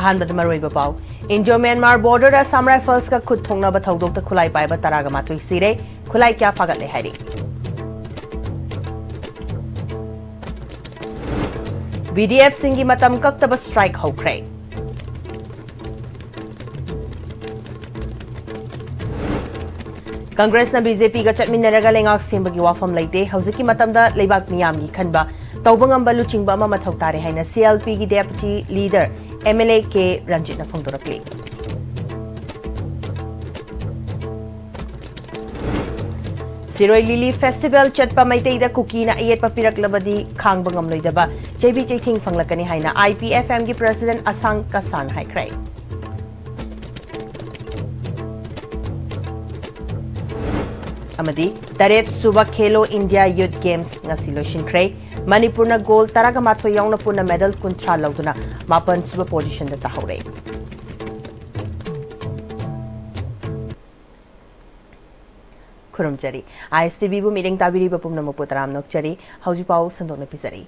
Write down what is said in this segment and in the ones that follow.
अहानबद मरोइब पाउ Indo Myanmar border Assam rifles का खुद थोंगनब थौदोक खुलाई पाइब तरागा माथुई सिरे खुलाई क्या फागतले हाइरि BDF सिंगी मतम कक्तब स्ट्राइक होख्रे कांग्रेस बीजेपी का चटमिनरगा लेंगाक सेंबगी वाफम लेते हौजिकी मतमदा लेबाक मियामगी खनबा तौबंगम बलुचिंग बा मथौ तारे हाइना CLP की डेप्यूटी लीडर MLA के रंजित न फोंदोरकले सिरोई लिली फेस्टिवल चटपा मैतेदा कुकी ना अयेत पिरकलबदी खांगबंगम लोइदबा जेबी चैथिंग फंगलकनी हाइना IPFM की प्रेसिडेंट असंग कसान हाइख्रै अमदी तरेत सुबह Khelo India youth games ngasi loishinkhre Manipur na gold taraga mathoi yauna puna medal kuntra lauduna mapan suba position da tahore Kurumjari ISTV bu meeting tabiri ba pumna moputaram nokchari hauji pau sandona pisari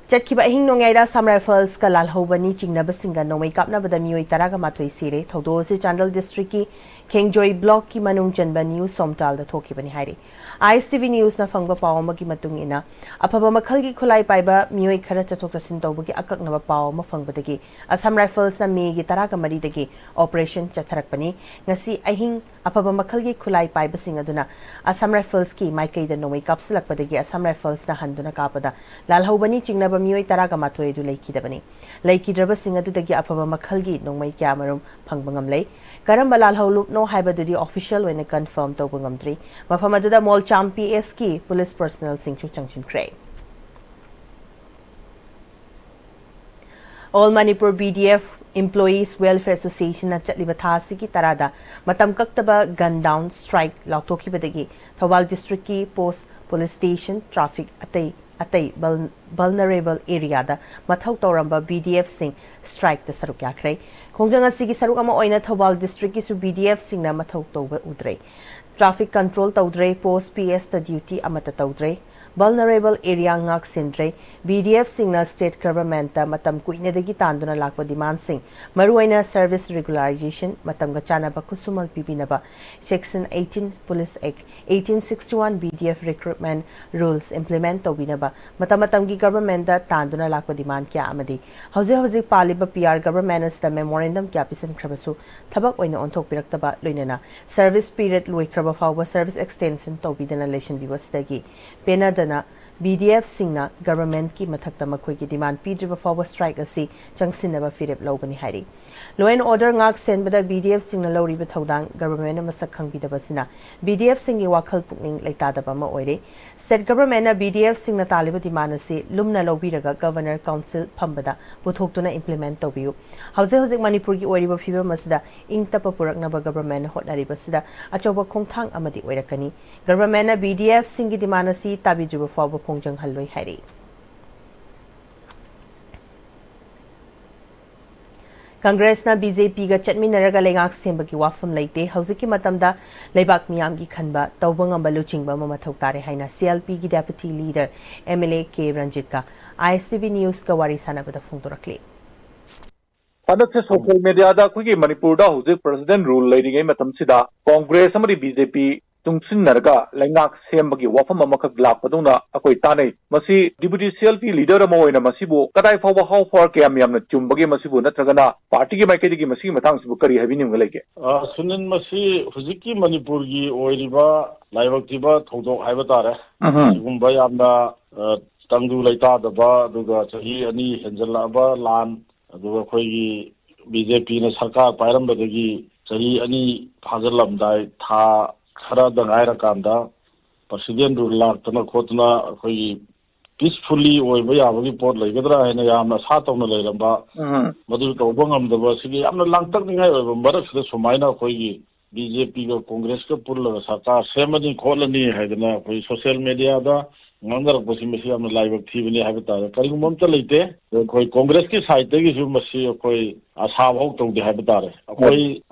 Chatkiba hing nongaida Sam Rifles ka lalhobani chingnaba singa nomai kapna bada mioi taraga mathoi sire thodo se Chandal district ki Kengjoy block ki manung chanba news somtal da thoki bani hairi ISTV news na fangba pawma ki matung ina aphaba makhal gi khulai paiba mioi khara chathok chasin tawba gi akaknaba pawma fangbadagi Assam Rifles na me gi taraga mari dagi operation chatharak pani ngasi ahing aphaba makhal gi khulai paiba sing aduna Assam Rifles ki maikai da nomai kapsalak badagi Assam Rifles na handuna kapada lalhobani chingnaba mioi taraga mathoi du leiki da bani leiki draba sing adu dagi aphaba makhal gi nomai kya marum phangbangam lei Karamba lalholup no haibadudi official when confirm to bungamtri mafamaduda mall champi SK police personnel singchu changshin kray All Manipur BDF Employees Welfare Association na chatliba thasi ki tarada matam kaktaba gun down strike lautoki badagi Thawal district ki post police station traffic atay vulnerable area da mathau tawramba BDF sing strike da saruk yakrai Khongjang asigi saruk ama oina Thawal district ki su BDF sing na mathau tawba udrei traffic control tawdrei post PS ta duty amata tawdrei vulnerable area ngak sindrei BDF sing na state government ta matam kuina dagi tanduna lakpa demand sing maruaina service regularization matam ga chana ba kusumal pipinaba section 18 police act 1861 BDF recruitment rules implement tobinaba matam gi government da tanduna lakpa demand kya amadi hauze paliba PR government as the memorandum kya pisan khrabasu thabak oina onthok piraktaba loinana service period loikraba fawba service extension tobidana election biwasdagi pena BDF singna government ki mathakta makhoi ki demand pidriba forward strike asi changsinaba firep lobani hairi law and order ngak senbada BDF singna loriba thodang government na masak khangbidaba sina BDF singi wakhal pukning laitadaba ma oire state government na BDF singna taliba demand asi lumna lobiraga governor council phambada puthoktuna implement tobiu hauze Manipur ki oiriba phiba masida ingtapa puraknaba government hotnariba sida achoba khongthang amadi oirakani government na BDF singi demand asi tabidriba forward Khongjang Halloi Hari. Congress na BJP ga chatminaraga lengak sembagi wafam leite hauziki matamda leibak miyam gi khanba tawbangam baluchingba mamathau tare haina CLP gi deputy leader MLA K Ranjit ka ISTV news ka wari sanabada phongdorakle Another social media da kuigi Manipur da huzik president rule leading a matam sida Congress amari BJP Tungsin Narga, Langak Sembagi, Wafamaka Glapaduna, Akoitane, Masi, Deputy CLP leader Mo in a Masibu, Katai for how far Kamiam, Chumbagi Masibu, Natragana, Party Makati Masi, Matang Bukari having him like it. Sunan Masi, Fuziki, Manipurgi, Oiriba, Laivakiba, Todo Ivatara, Umbayamda, Tandu Laita, the Ba, Duga, Sahi, Ani, Henzelaba, Lan, Duga BJP, Saka, Param Badagi, Sahi, Ani, Hazalam, Dai, Ta. Khara da gaira kanda president rule tana khotna khoi peacefully oiba yabagi pot legadra haina yamna sa tawna leiramba madu tawbangam da basigi yamna langtak ningai oiba marak da sumaina khoi BJP ga Congress ka pulla sarkar semani kholani haidana khoi social media da ꯉꯥꯡꯅꯔꯛꯄꯁꯤ ꯃꯁꯤ ꯌꯥꯝꯅ ꯂꯥꯏꯕꯛ ꯊꯤꯕꯅꯤ ꯍꯥꯏꯕ ꯇꯥꯔꯦ ꯀꯔꯤꯒꯨꯝꯕ ꯑꯝꯇ ꯂꯩꯇꯦ ꯑꯩꯈꯣꯏ ꯀꯣꯡꯒ꯭ꯔꯦꯁꯀꯤ ꯁꯥꯏꯠꯇꯒꯤꯁꯨ ꯃꯁꯤ ꯑꯩꯈꯣꯏ ꯑꯁꯥꯐꯥꯎ ꯇꯧꯗꯦ ꯍꯥꯏꯕ ꯇꯥꯔꯦ ꯑꯩꯈꯣꯏ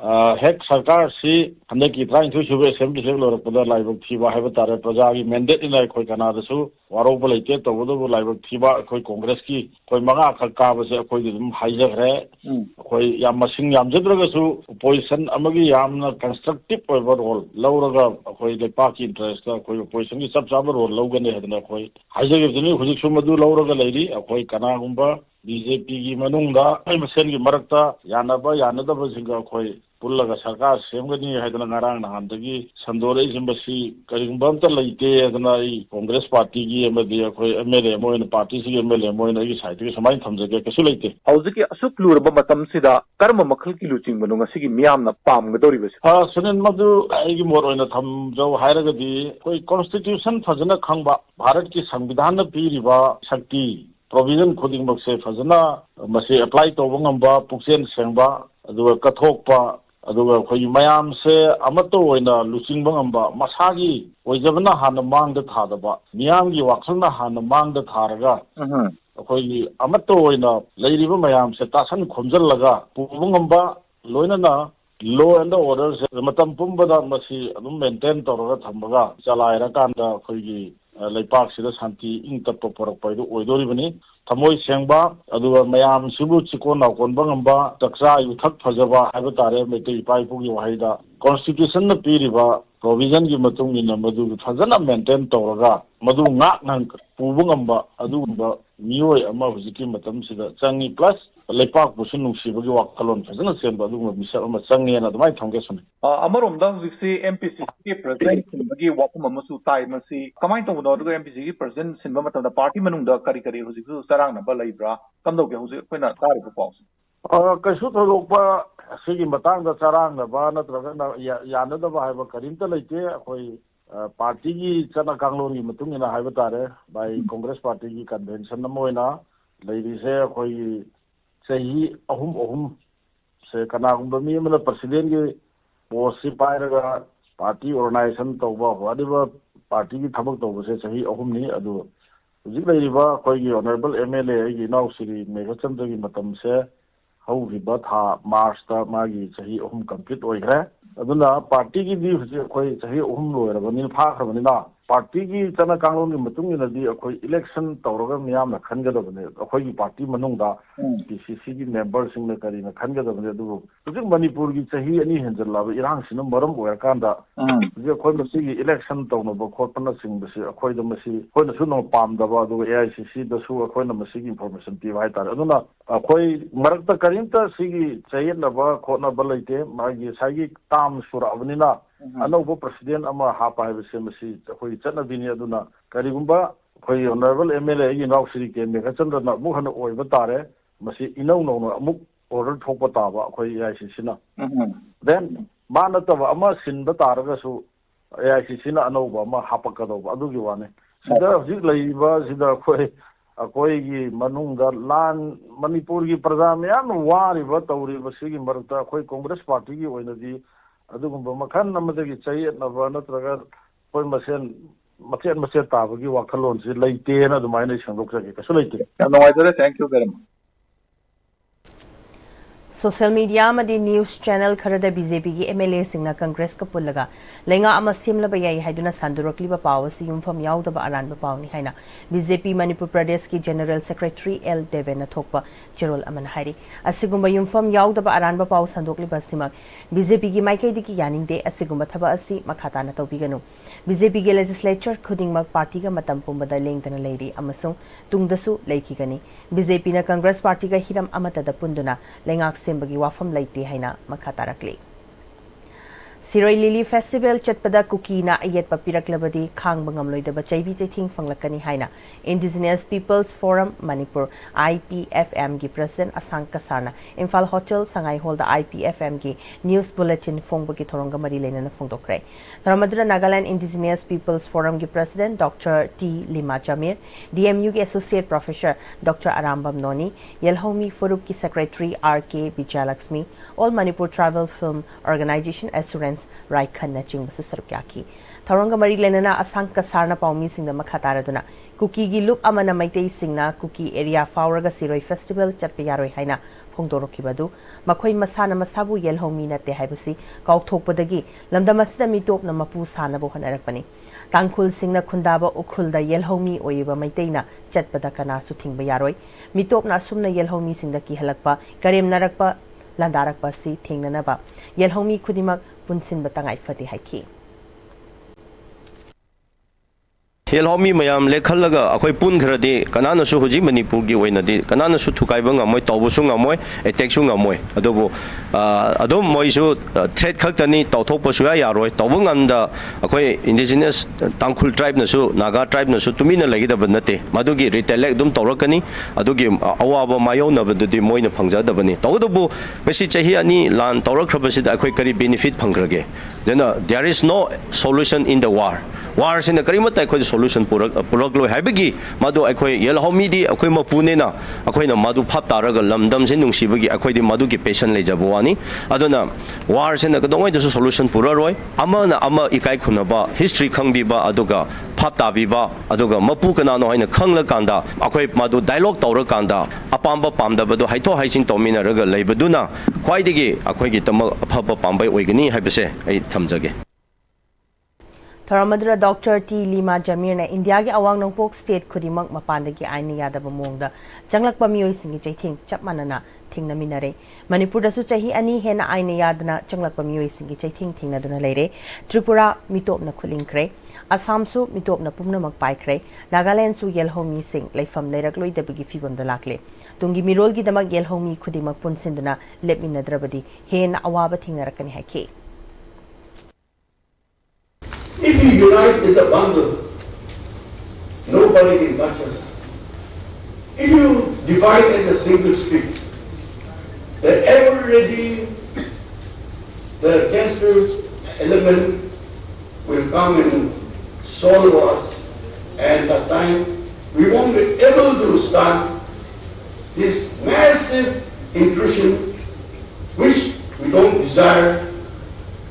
ꯍꯦꯛ ꯁꯔꯀꯥꯔꯁꯤ ꯍꯟꯗꯛꯀꯤ 23 ꯁꯨꯕ ꯑꯦꯁꯦꯝꯕ꯭ꯂꯤ ꯍꯦꯛ ꯂꯣꯏꯔꯛꯄꯗ ꯂꯥꯏꯕꯛ ꯊꯤꯕ ꯍꯥꯏꯕ ꯇꯥꯔꯦ प्रजाꯒꯤ ꯃꯦꯟꯗꯦꯠꯅꯤꯅ ꯑꯩꯈꯣꯏ ꯀꯅꯥꯗꯁꯨ ꯋꯥꯔꯧꯕ ꯂꯩꯇꯦ ꯇꯧꯕꯇꯕꯨ ꯂꯥꯏꯕꯛ ꯊꯤꯕ ꯑꯩꯈꯣꯏ ꯀꯣꯡꯒ꯭ꯔꯦꯁꯀꯤ ꯑꯩꯈꯣꯏ 5 ꯀꯥꯕꯁꯦ ꯑꯩꯈꯣꯏꯗꯤ ꯑꯗꯨꯝ ꯍꯥꯏꯖꯈ꯭ꯔꯦ ꯑꯩꯈꯣꯏ ꯌꯥꯝ ꯃꯁꯤꯡ ꯌꯥꯝꯖꯗ꯭ꯔꯒꯁꯨ ꯑꯣꯄꯣꯖꯤꯁꯟ ꯑꯃꯒꯤ ꯌꯥꯝꯅ ꯀꯟꯁꯇ꯭ꯔꯛꯇꯤꯕ ꯑꯣꯏꯕ ꯔꯣꯜ ꯂꯧꯔꯒ ꯑꯩꯈꯣꯏ ꯂꯩꯄꯥꯛꯀꯤ ꯏꯟꯇꯔꯦꯁꯇ ꯑꯩꯈꯣꯏ ꯑꯣꯄꯣꯖꯤꯁꯟꯒꯤ ꯆꯞ ꯆꯥꯕ ꯔꯣꯜ ꯂꯧꯒꯅꯤ ꯍꯥꯏꯗꯅ ꯑꯩꯈꯣꯏ ꯍꯥꯏꯖꯈꯤꯕꯗꯨꯅꯤ ꯍꯧꯖꯤꯛꯁꯨ ꯃꯗꯨ ꯂꯧꯔꯒ ꯂꯩꯔꯤ ꯑꯩꯈꯣꯏ ꯀꯅꯥꯒꯨꯝꯕ BJPꯒꯤ ꯃꯅꯨꯡꯗ ꯑꯩꯈꯣꯏ ꯃꯁꯦꯟꯒꯤ ꯃꯔꯛꯇ ꯌꯥꯅꯕ ꯌꯥꯅꯗꯕꯁꯤꯡꯒ ꯑꯩꯈꯣꯏ ꯄꯨꯜꯂꯒ ꯁꯔꯀꯥꯔ ꯁꯦꯝꯒꯅꯤ ꯍꯥꯏꯗꯅ ꯉꯔꯥꯡ ꯅꯍꯥꯟꯗꯒꯤ ꯁꯟꯗꯣꯔꯛꯏꯁꯤ ꯃꯁꯤ ꯀꯔꯤꯒꯨꯝꯕ ꯑꯝꯇ ꯂꯩꯇꯦ ꯍꯥꯏꯗꯅ ꯑꯩ ꯀꯣꯡꯒ꯭ꯔꯦꯁ ꯄꯥꯔꯇꯤꯒꯤ ꯑꯃꯗꯤ ꯑꯩꯈꯣꯏ MLA ꯑꯃ ꯑꯣꯏꯅ ꯄꯥꯔꯇꯤꯁꯤꯒꯤ MLA ꯑꯃ ꯑꯣꯏꯅ ꯑꯩꯒꯤ ꯁꯥꯏꯠꯇꯒꯤ ꯁꯨꯃꯥꯏꯅ ꯊꯝꯖꯒꯦ ꯀꯩꯁꯨ ꯂꯩꯇꯦ ꯍꯧꯖꯤꯛꯀꯤ ꯑꯁꯨꯛ ꯂꯨꯔꯕ ꯃꯇꯝꯁꯤꯗ ꯀꯔꯝꯕ ꯃꯈꯜꯒꯤ ꯂꯨꯆꯤꯡꯕꯅꯣ ꯉꯁꯤꯒꯤ ꯃꯤꯌꯥꯝꯅ ꯄꯥꯝꯒꯗꯧꯔꯤꯕꯁꯤ ꯁꯨꯅꯤꯜ ꯃꯗꯨ ꯑꯩꯒꯤ ꯃꯣꯠ ꯑꯣꯏꯅ ꯊꯝꯖꯧ ꯍꯥꯏꯔꯒꯗꯤ ꯑꯩꯈꯣꯏ ꯀꯣꯟꯁꯇꯤꯇ꯭ꯌꯨꯁꯟ ꯐꯖꯅ ꯈꯪꯕ ꯚꯥꯔꯠꯀꯤ ꯁꯪꯕꯤꯙꯥꯟꯅ ꯄꯤꯔꯤꯕ ꯁꯛꯇꯤ ꯄ꯭ꯔꯣꯕꯤꯖꯟ ꯈꯨꯗꯤꯡꯃꯛꯁꯦ ꯐꯖꯅ ꯃꯁꯤ ꯑꯦꯄ꯭ꯂꯥꯏ ꯇꯧꯕ ꯉꯝꯕ ꯄꯨꯛꯆꯦꯜ ꯁꯦꯡꯕ ꯑꯗꯨꯒ ꯀꯠꯊꯣꯛꯄ ꯑꯗꯨꯒ ꯑꯩꯈꯣꯏꯒꯤ ꯃꯌꯥꯝꯁꯦ ꯑꯃꯠꯇ ꯑꯣꯏꯅ ꯂꯨꯆꯤꯡꯕ ꯉꯝꯕ ꯃꯁꯥꯒꯤ ꯑꯣꯏꯖꯕꯅ ꯍꯥꯟꯅ ꯃꯥꯡꯗ ꯊꯥꯗꯕ ꯃꯤꯌꯥꯝꯒꯤ ꯋꯥꯈꯜꯅ ꯍꯥꯟꯅ ꯃꯥꯡꯗ ꯊꯥꯔꯒ ꯑꯩꯈꯣꯏꯒꯤ ꯑꯃꯠꯇ ꯑꯣꯏꯅ ꯂꯩꯔꯤꯕ ꯃꯌꯥꯝꯁꯦ ꯇꯥꯁꯟ ꯈꯣꯝꯖꯤꯜꯂꯒ ꯄꯨꯕ ꯉꯝꯕ ꯂꯣꯏꯅꯅ ꯂꯣ ꯑꯦꯟ ꯑꯣꯔꯗꯔꯁꯦ ꯃꯇꯝ ꯄꯨꯝꯕꯗ ꯃꯁꯤ ꯑꯗꯨꯝ ꯃꯦꯟꯇꯦꯟ ꯇꯧꯔꯒ ꯊꯝꯕꯒ ꯆꯂꯥꯏꯔꯀꯥꯟꯗ ꯑꯩꯈꯣꯏꯒꯤ ꯂꯩꯄꯥꯛꯁꯤꯗ ꯁꯥꯟꯇꯤ ꯏꯪ ꯇꯞꯄ ꯄꯣꯔꯛꯄ ꯍꯥꯏꯗꯨ ꯑꯣꯏꯗꯣꯔꯤꯕꯅꯤ ꯊꯃꯣꯏ ꯁꯦꯡꯕ ꯑꯗꯨꯒ ꯃꯌꯥꯝꯁꯤꯕꯨ ꯆꯤꯀꯣꯟ ꯅꯥꯎꯀꯣꯟꯕ ꯉꯝꯕ ꯆꯥꯛꯆꯥ ꯌꯨꯊꯛ ꯐꯖꯕ ꯍꯥꯏꯕ ꯇꯥꯔꯦ ꯃꯩꯇꯩ ꯏꯄꯥ ꯏꯄꯨꯒꯤ ꯋꯥꯍꯩꯗ ꯀꯣꯟꯁꯇꯤꯇ꯭ꯌꯨꯁꯟꯅ ꯄꯤꯔꯤꯕ ꯄ꯭ꯔꯣꯕꯤꯖꯟꯒꯤ ꯃꯇꯨꯡ ꯏꯟꯅ ꯃꯗꯨ ꯐꯖꯅ ꯃꯦꯟꯇꯦꯟ ꯇꯧꯔꯒ ꯃꯗꯨ ꯉꯥꯛꯅ ꯄꯨꯕ ꯉꯝꯕ ꯑꯗꯨꯒꯨꯝꯕ ꯃꯤꯑꯣꯏ ꯑꯃ ꯍꯧꯖꯤꯛꯀꯤ ꯃꯇꯝꯁꯤꯗ ꯆꯪꯉꯤ ꯄ꯭ꯂꯁ ꯂꯩꯄꯥꯛꯄꯨꯁꯨ ꯅꯨꯡꯁꯤꯕꯒꯤ ꯋꯥꯈꯜꯂꯣꯟ ꯐꯖꯅ ꯁꯦꯝꯕ ꯑꯗꯨꯒꯨꯝꯕ ꯃꯤꯁꯛ ꯑꯃ ꯆꯪꯉꯦꯅ ꯑꯗꯨꯃꯥꯏꯅ ꯊꯝꯒꯦ ꯑꯃꯔꯣꯝꯗ ꯍꯧꯖꯤꯛꯁꯤ MPCCꯒꯤ ꯄ꯭ꯔꯁꯤꯗꯦꯟꯠ ꯁꯤꯟꯕꯒꯤ ꯋꯥꯐꯝ ꯑꯃꯁꯨ ꯇꯥꯏ ꯃꯁꯤ ꯀꯃꯥꯏꯅ ꯇꯧꯕꯅꯣ ꯑꯗꯨꯒ MPCCꯒꯤ ꯄ꯭ꯔꯁꯤꯗꯦꯟꯠ ꯁꯤꯟꯕ ꯃꯇꯝꯗ ꯄꯥꯔꯇꯤ ꯃꯅꯨꯡꯗ ꯀꯔꯤ ꯍꯧꯖꯤꯛꯁꯨ ꯆꯔꯥꯡꯅꯕ ꯂꯩꯕ꯭ꯔꯥ ꯀꯝꯗꯧꯒꯦ ꯍꯧꯖꯤꯛ ꯑꯩꯈꯣꯏꯅ ꯇꯥꯔꯤꯕ ꯄꯥꯎꯁꯤ ꯀꯩꯁꯨ ꯊꯣꯏꯗꯣꯛꯄ ꯑꯁꯤꯒꯤ ꯃꯇꯥꯡꯗ ꯆꯔꯥꯡꯅꯕ ꯅꯠꯇ꯭ꯔꯒꯅ ꯌꯥꯅꯗꯕ ꯍꯥꯏꯕ ꯀꯔꯤꯝꯇ ꯂꯩꯇꯦ ꯑꯩꯈꯣꯏ ꯄꯥꯔꯇꯤꯒꯤ ꯆꯠꯅ ꯀꯥꯡꯂꯣꯟꯒꯤ ꯃꯇꯨꯡ ꯏꯟꯅ ꯍꯥꯏꯕ ꯇꯥꯔꯦ ꯕꯥꯏ ꯀꯣꯡꯒ꯭ꯔꯦꯁ ꯄꯥꯔꯇꯤꯒꯤ ꯀꯟꯚꯦꯟꯁꯟ ꯑꯃ ꯑꯣꯏꯅ ꯂꯩꯔꯤꯁꯦ ꯑꯩꯈꯣꯏꯒꯤ ꯆꯍꯤ ꯑꯍꯨꯝ ꯁꯦ ꯀꯅꯥꯒꯨꯝꯕ ꯃꯤ ꯑꯃꯅ ꯄ꯭ꯔꯁꯤꯗꯦꯟꯠꯒꯤ ꯄꯣꯁꯁꯤ ꯄꯥꯏꯔꯒ ꯄꯥꯔꯇꯤ ꯑꯣꯔꯒꯅꯥꯏꯖꯦꯁꯟ ꯇꯧꯕ ꯋꯥꯠꯂꯤꯕ ꯄꯥꯔꯇꯤꯒꯤ ꯊꯕꯛ ꯇꯧꯕꯁꯦ ꯆꯍꯤ 3ꯅꯤ ꯑꯗꯨ ꯍꯧꯖꯤꯛ ꯂꯩꯔꯤꯕ ꯑꯩꯈꯣꯏꯒꯤ ꯑꯣꯅꯔꯦꯕꯜ MLA ꯑꯩꯒꯤ ꯏꯅꯥꯎ ꯁ꯭ꯔꯤ ꯃꯦꯘꯆꯟꯗ꯭ꯔꯒꯤ ꯃꯇꯝꯁꯦ ꯍꯧꯈꯤꯕ ꯊꯥ ꯃꯥꯔꯆꯇ ꯃꯥꯒꯤ ꯆꯍꯤ 3 ꯀꯝꯄ꯭ꯂꯤꯠ ꯑꯣꯏꯈ꯭ꯔꯦ ꯑꯗꯨꯅ ꯄꯥꯔꯇꯤꯒꯤꯗꯤ ꯍꯧꯖꯤꯛ ꯑꯩꯈꯣꯏ ꯆꯍꯤ 3 ꯂꯣꯏꯔꯕꯅꯤꯅ ꯐꯥꯈ꯭ꯔꯕꯅꯤꯅ ꯄꯥꯔꯇꯤꯒꯤ ꯆꯠꯅ ꯀꯥꯡꯂꯣꯟꯒꯤ ꯃꯇꯨꯡ ꯏꯟꯅꯗꯤ ꯑꯩꯈꯣꯏ ꯏꯂꯦꯛꯁꯟ ꯇꯧꯔꯒ ꯃꯤꯌꯥꯝꯅ ꯈꯟꯒꯗꯕꯅꯦ ꯑꯩꯈꯣꯏꯒꯤ ꯄꯥꯔꯇꯤ ꯃꯅꯨꯡꯗ PCCꯒꯤ ꯃꯦꯝꯕꯔꯁꯤꯡꯅ ꯀꯔꯤꯅ ꯈꯟꯒꯗꯕꯅꯦ ꯑꯗꯨꯕꯨ ꯍꯧꯖꯤꯛ ꯃꯅꯤꯄꯨꯔꯒꯤ ꯆꯍꯤ 2 ꯍꯦꯟꯖꯜꯂꯛꯑꯕ ꯏꯔꯥꯡꯁꯤꯅ ꯃꯔꯝ ꯑꯣꯏꯔꯀꯥꯟꯗ ꯍꯧꯖꯤꯛ ꯑꯩꯈꯣꯏ ꯃꯁꯤꯒꯤ ꯏꯂꯦꯛꯁꯟ ꯇꯧꯅꯕ ꯈꯣꯠꯄꯅꯆꯤꯡꯕꯁꯤ ꯑꯩꯈꯣꯏꯗ ꯃꯁꯤ ꯑꯩꯈꯣꯏꯅꯁꯨ ꯄꯥꯝꯗꯕ ꯑꯗꯨꯒ AICCꯗꯁꯨ ꯑꯩꯈꯣꯏꯅ ꯃꯁꯤꯒꯤ ꯏꯟꯐꯣꯔꯃꯦꯁꯟ ꯄꯤꯕ ꯍꯥꯏꯇꯥꯔꯦ ꯑꯗꯨꯅ ꯑꯩꯈꯣꯏ ꯃꯔꯛꯇ ꯀꯔꯤꯝꯇ ꯁꯤꯒꯤ ꯆꯌꯦꯠꯅꯕ ꯈꯣꯠꯅꯕ ꯂꯩꯇꯦ ꯃꯥꯒꯤ ꯉꯁꯥꯏꯒꯤ ꯇꯥꯝ ꯁꯨꯔꯛꯑꯕꯅꯤꯅ ꯑꯅꯧꯕ ꯄ꯭ꯔꯁꯤꯗꯦꯟꯠ ꯑꯃ ꯍꯥꯞꯄ ꯍꯥꯏꯕꯁꯦ ꯃꯁꯤ ꯑꯩꯈꯣꯏꯒꯤ ꯆꯠꯅꯕꯤꯅꯤ ꯑꯗꯨꯅ ꯀꯔꯤꯒꯨꯝꯕ ꯑꯩꯈꯣꯏ ꯑꯣꯅꯔꯦꯕꯜ MLA ꯑꯩꯒꯤ ꯏꯅꯥꯎ ꯁ꯭ꯔꯤ ꯀꯦ ꯃꯦꯘꯆꯟꯗ꯭ꯔꯅ ꯑꯃꯨꯛ ꯍꯟꯅ ꯑꯣꯏꯕ ꯇꯥꯔꯦ ꯃꯁꯤ ꯏꯅꯧ ꯅꯧꯅ ꯑꯃꯨꯛ ꯑꯣꯔꯗꯔ ꯊꯣꯛꯄ ꯇꯥꯕ ꯑꯩꯈꯣꯏ AICCꯅ ꯗꯦꯟ ꯃꯥ ꯅꯠꯇꯕ ꯑꯃ ꯁꯤꯟꯕ ꯇꯥꯔꯒꯁꯨ AICCꯅ ꯑꯅꯧꯕ ꯑꯃ ꯍꯥꯞꯄꯛꯀꯗꯧꯕ ꯑꯗꯨꯒꯤ ꯋꯥꯅꯤ ꯁꯤꯗ ꯍꯧꯖꯤꯛ ꯂꯩꯔꯤꯕꯁꯤꯗ ꯑꯩꯈꯣꯏꯒꯤ ꯃꯅꯨꯡꯗ ꯃꯅꯤꯄꯨꯔꯒꯤ ꯄ꯭ꯔꯖꯥ ꯃꯌꯥꯝꯅ ꯋꯥꯔꯤꯕ ꯇꯧꯔꯤꯕ ꯁꯤꯒꯤ ꯃꯔꯛꯇ ꯑꯩꯈꯣꯏ ꯀꯣꯡꯒ꯭ꯔꯦꯁ ꯄꯥꯔꯇꯤꯒꯤ ꯑꯣꯏꯅꯗꯤ ꯑꯗꯨꯒꯨꯝꯕ ꯃꯈꯜ ꯑꯃꯗꯒꯤ ꯆꯌꯦꯠꯅꯕ ꯅꯠꯇ꯭ꯔꯒ ꯑꯩꯈꯣꯏ ꯃꯁꯦꯟ ꯃꯆꯦꯠ ꯇꯥꯕꯒꯤ ꯋꯥꯈꯜꯂꯣꯟꯁꯤ ꯂꯩꯇꯦꯅ ꯑꯗꯨꯃꯥꯏꯅ ꯁꯦꯝꯗꯣꯛꯆꯒꯦ ꯀꯩꯁꯨ ꯂꯩꯇꯦ ꯌꯥꯝ ꯅꯨꯡꯉꯥꯏꯖꯔꯦ ꯊꯦꯡꯛ ꯌꯨ ꯚꯦꯔꯤ ꯃꯆ ꯁꯣꯁꯤꯌꯦꯜ ꯃꯤडिया ꯑꯃꯗꯤ न्यूज़ चैनल खरदा BJPꯒꯤ MLAꯁꯤꯡꯅ ꯀꯪꯒ꯭ꯔꯦꯁꯀ ꯄꯨꯜꯂꯒ ꯂꯩꯉꯥꯛ ꯑꯃ ꯁꯦꯝꯂꯕ ꯌꯥꯏ ꯍꯥꯏꯗꯨꯅ ꯁꯟꯗꯣꯔꯛꯂꯤꯕ ꯄꯥꯎ ꯑꯁꯤ ꯌꯨꯝꯐꯝ ꯌꯥꯎꯗꯕ ꯑꯔꯥꯟꯕ ꯄꯥꯎꯅꯤ ꯍꯥꯏꯅ BJP ꯃꯅꯤꯄꯨꯔ ꯄ꯭ꯔꯗꯦꯁꯀꯤ ꯖꯦꯅꯔꯦꯜ ꯁꯦꯀ꯭ꯔꯦꯇꯔꯤ L. ꯗꯦꯕꯦꯟꯅ ꯊꯣꯛꯄ ꯆꯦꯔꯣꯜ ꯑꯃꯅ ꯍꯥꯏꯔꯤ ꯑꯁꯤꯒꯨꯝꯕ ꯌꯨꯝꯐꯝ ꯌꯥꯎꯗꯕ ꯑꯔꯥꯟꯕ ꯄꯥꯎ ꯁꯟꯗꯣꯛꯂꯤꯕ ꯑꯁꯤꯃꯛ BJPꯒꯤ ꯃꯥꯏꯀꯩꯗꯒꯤ ꯌꯥꯅꯤꯡꯗꯦ ꯑꯁꯤꯒꯨꯝꯕ ꯊꯕꯛ ꯑꯁꯤ ꯃꯈꯥ ꯇꯥꯅ ꯇꯧꯕꯤꯒꯅꯨ BJPꯒꯤ ꯂꯦꯖꯤꯁꯂꯦꯆꯔ ꯈꯨꯗꯤꯡꯃꯛ ꯄꯥꯔꯇꯤꯒ ꯃꯇꯝ ꯄꯨꯝꯕꯗ ꯂꯦꯡꯗꯅ ꯂꯩꯔꯤ ꯑꯃꯁꯨꯡ ꯇꯨꯡꯗꯁꯨ ꯂꯩꯈꯤꯒꯅꯤ BJPꯅ ꯀꯪꯒ꯭ꯔꯦꯁ ꯄꯥꯔꯇꯤꯒ ꯍꯤꯔꯝ ꯑꯃꯠꯇꯗ ꯄꯨꯟꯗꯨꯅ ꯂꯩꯉꯥꯛ ꯁꯦꯝꯕꯒꯤ ꯋꯥꯐꯝ ꯂꯩꯇꯦ ꯍꯥꯏꯅ ꯃꯈꯥ ꯇꯥꯔꯛꯂꯤ Siroi Lily Festival chatpada kukina ayetpa piraklabadi khangba ngamloidaba chaibi chaithing fanglakani haina Indigenous Peoples Forum Manipur IPFM gi President Asang Kasarna Imphal Hotel Sangai Hall da IPFM gi news bulletin phongba gi thoronga mari lenana phongdokre Tharamadura Nagaland Indigenous Peoples Forum gi President Dr. T. Lima Jamir DMU gi Associate Professor Dr. Arambam Noni Yelhomi Furup ki Secretary R.K. Bijalaxmi All Manipur Travel Film Organization Assurance Rai Khan na chingba su saruk yaki. Tharonga mari lenana Asang Kasarna paumi singda makha taraduna Kuki की लुप अमना Meitei सिंगना cookie area फावरगा सिरोय festival चटपे यारोय हाइना फोंदोरखिबदु मखोय मसाना मसाबु येलहोमी नते हाइबसी काउथोकपदगी लमदम असिदा मिटोपना मपु सानाबो हनरकपनि तांखुल सिंगना खुंदाबा उखरुलदा येलहोमी ओइबा मैतैना चटपदा Kanasu थिंगबा यारोय मिटोपना असुमना येलहोमी सिंगदा की हलकपा करेम नरकपा लंदारकपा सि थेंगननबा येलहोमी खुदिमक पुनसिनबा तंगाई फते हाइखि येलहोमी मयाम लेखलगा अखोय पुन खरदि कनानसु हुजि मणिपुर की ओइनदि कनानसु थुकाइबा ngमोय तौबसु ngमोय एटेक्सु ngमोय अदोबो अदोम मोइसु थ्रेट खक्तनि तौथोकपसु यारोय तौबो ngमदा अखोय इंडिजिनस तांखुल ट्राइब नसु नागा ट्राइब नसु तुमिना लगिदब नते मदुगी रिटेलेक दुम तौरकनि अदुगी अवाबा मायोनबदुदि मोइना फंगजदबनि तौदबो बसि चही अनि लान तौरखरबसिदा अखोय करी बेनिफिट फंगरगे जना there is no solution in the war से करीमत अखोय सॉल्यूशन पुरकलो हाइबगी मदु अखोय येलहोमीदी अखोय मपुनेना अखोयना मदु फाप तारगा लमदम से नुंसीबगी अखोयदी मदुगी पेशन लेजबवानी अदुना वार से कदोंगैदसु सॉल्यूशन पुररोय अमना अमा इकाय खुनबा हिस्ट्री खंगबिबा अदुगा फाप ताबिबा अदुगा मपु कनानो हाइना खंगलकांदा अखोय मदु डायलॉग तौरकांदा अपाम्बा पामदबदु हाइथो हाइसिंग तौमिनरगा लेबदुना ख्वाइदगी अखोयगी तमक अफबा पाम्बै ओइगनी हाइबसे आई थमजगे थरमदुरा डॉक्टर टी लीमा जमीर ने इंडिया के अवांग नोंपोक स्टेट खुदिमक मपानदगी आइन यादब मोंगदा जंगलकपा मियोइसिंगी चैथिंग चपमानना थिंगनमिनरे मणिपुरदसु चही अनि हेना आइन यादना जंगलकपा मियोइसिंगी चैथिंग थिंगनदुना लेरे त्रिपुरा मिटोपना खुलिंख्रे असमसु मिटोपना पुमनमक पाइख्रे नागालैंडसु येलहोमी सिंग लेफम लेरकलोइदबगी फिबमदा लाक्ले तुंगी मिरोलगी दमक येलहोमी खुदिमक पुनसिंदुना लेपमिनद्रबदी हेना अवाबा थिंगनरकनि हाइखे If you unite as a bundle, nobody can touch us. If you divide as a single stick, the ever ready, the cancerous element will come and solve us, and that time we won't be able to stand this massive intrusion which we don't desire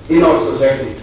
in our society.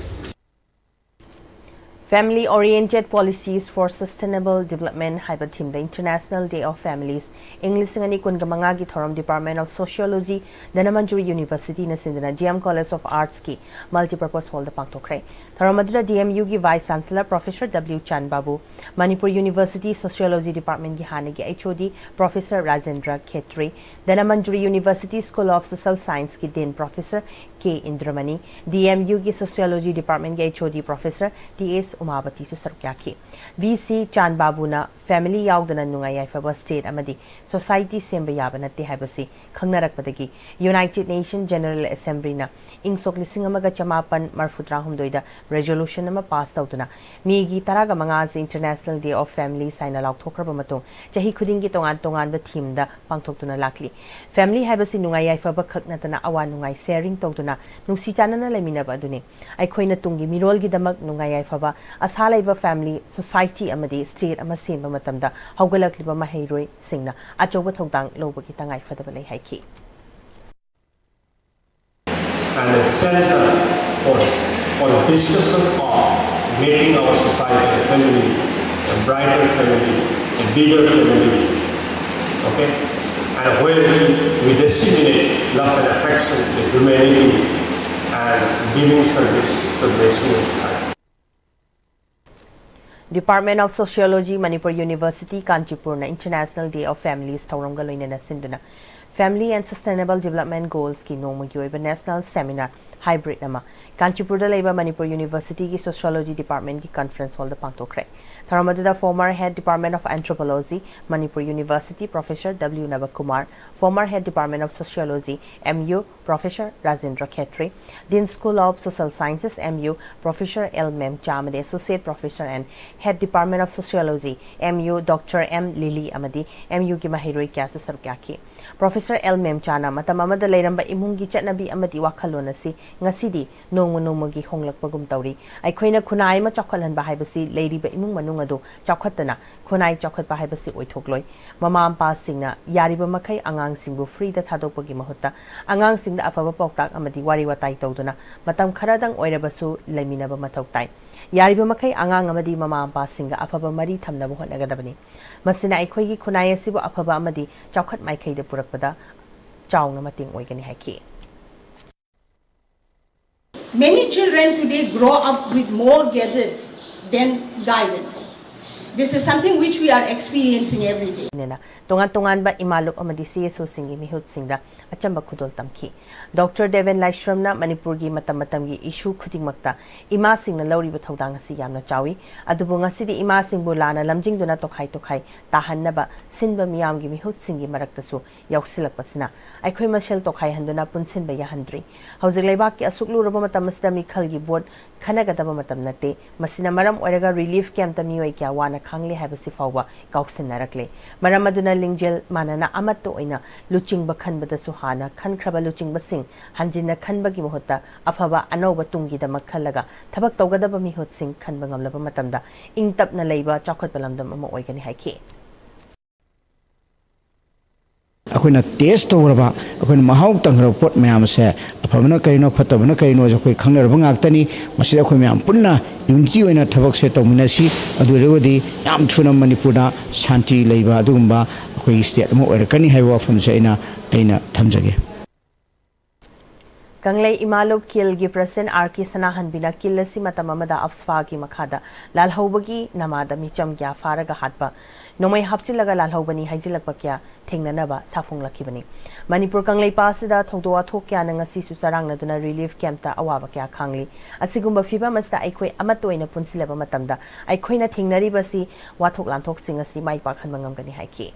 Family-oriented policies for sustainable development haiba theme the International Day of Families English ngani kungamanga gi thoram Department of Sociology Manipuri University na sindana GM College of Arts ki multipurpose hall da pangtokre thoram adura DMU gi Vice Chancellor Professor W Chan Babu Manipur University Sociology Department gi hane gi HOD Professor Rajendra Khetri Manipuri University School of Social Science ki Dean Professor K Indramani DMU gi Sociology Department gi HOD Professor TS Umabati su sarkyaki VC Chan Babuna family yaudana nungai yaifaba state amadi society semba yabana te haibasi khangnarakpadagi United Nations General Assembly na ingsok lising amaga chamapan marfutra humdoida resolution ama pass outuna migi taraga manga International Day of Family saina laukthokraba matung chahi khudingi tongan ba theme da pangthoktuna lakli family haibasi nungai yaifaba khaknatana awa nungai sharing tawduna nungsi chanana leminaba aduni aikhoina tungi mirol gi damak nungai yaifaba asalaiba family society amadi state ama semba matamda haugalakliba maheiroi singna achoba thongtang lobagi tangai fadaba lei haiki and a center for discussion of making our society a family, a brighter family, a bigger family, okay? And where we disseminate love and affection with humanity and giving service to the rest of the society. Department of Sociology, Manipur University, Kanchipur na International Day of Families Tauramga loinana sinduna Family and Sustainable Development Goals ki nongma gi oiba National Seminar Hybrid nama Kanchipur da leiba Manipur University ki Sociology Department ki Conference Hall da pangtokre Tharamadada former Head Department of Anthropology Manipur University Professor W Navakumar former Head Department of Sociology MU Professor Rajendra Khetri Dean School of Social Sciences MU Professor L Mem Chamade Associate Professor and Head Department of Sociology MU Dr M Lily Amadi MU ki mahiroi kyasu sarkyaki Professor L Mem Chana matam amada leiramba imungi chatnabi amadi wakhalon asi ngasidi nongma gi honglakpagum tawri aikhoina khunai ma chakhalhan ba haibasi leiriba imung manung adu chakhatana khunai chakhat ba haibasi oithokloi mama ampa singna yariba makai angang singbu free da thadokpagi mahutta angang singda afaba poktak amadi wari watai tawduna matam kharadang oirabasu leiminaba mathok tai यारिबा मखै आंगांग अमदी ममा मपासिंगा अफबा मरी थमनबा होटनगदबनी मसिना अखोइगी खुनाय असिबु अफबा अमदी चौखट माइखैदे पुरकपदा Chowna मतेंग ओइगनी हाइखि Many children today grow up with more gadgets than guidance. This is something which we are experiencing every day. Tongan tongan ba imaluk amadi CSO singi mihut singda achamba khudol tamki Dr. Devin Laishramna Manipur gi matam gi issue khuding makta ima singna lauri ba thodang asi yamna chawi adubu ngasi di ima sing bu lana lamjing duna tokhai tahanna ba sinba miyam gi mihut singi marakta su yausilak pasina aikhoi mashel tokhai handuna punsin ba yahandri hauzik leibak ki asuklu roba matam masda mi khal gi board khanagadaba matam nate masina maram oiraga relief camp ta mioi kya wana khangli habasi fawwa kauksin narakle maram aduna lingjel manana amato oina luching ba khanbada suhana khankraba luching basing hanjina khanbagi mohota afaba anoba tungi da makhalaga thabak tawgadaba mihut sing khanba ngamlaba matamda ingtapna leiba chakhat balamdam ama oigani haiki अखोना test तौरबा अखोना महाव तंगरा पोट मैम से अफबना करिनो फतबना करिनो जखोय खंगनरबा ngakतनी मसि अखोय ma'am पुन्ना unity ओइना थबक से तौमिनासी अदुरेगोदी याम थुना मणिपुरना शांति लेबा अदुगुंबा अखोय स्टेट अमो ओरकनी हाइबा वफम से अइना थमजगे Kanglei Imalub Kilgi President Arki Sanahanbina Kilasi Matamamada Absfagi Makada Lalhobagi Namada Micham Gya Faraga Hatba Nomai Hapsilaga Lalhobani Haizilakbakya Tingnanaba Safung Lakibani Manipur Kanglei Pasida Tongdoa Tokya Nangasi Susarang Naduna Relief Camta Awabakya Kangli Asigumba Fiba Masta Aikoi Amatoina Punsilaba Matamda Aikoina Tingnari Basi Watok Lantok Singasi Maipak Hanmangam Haiki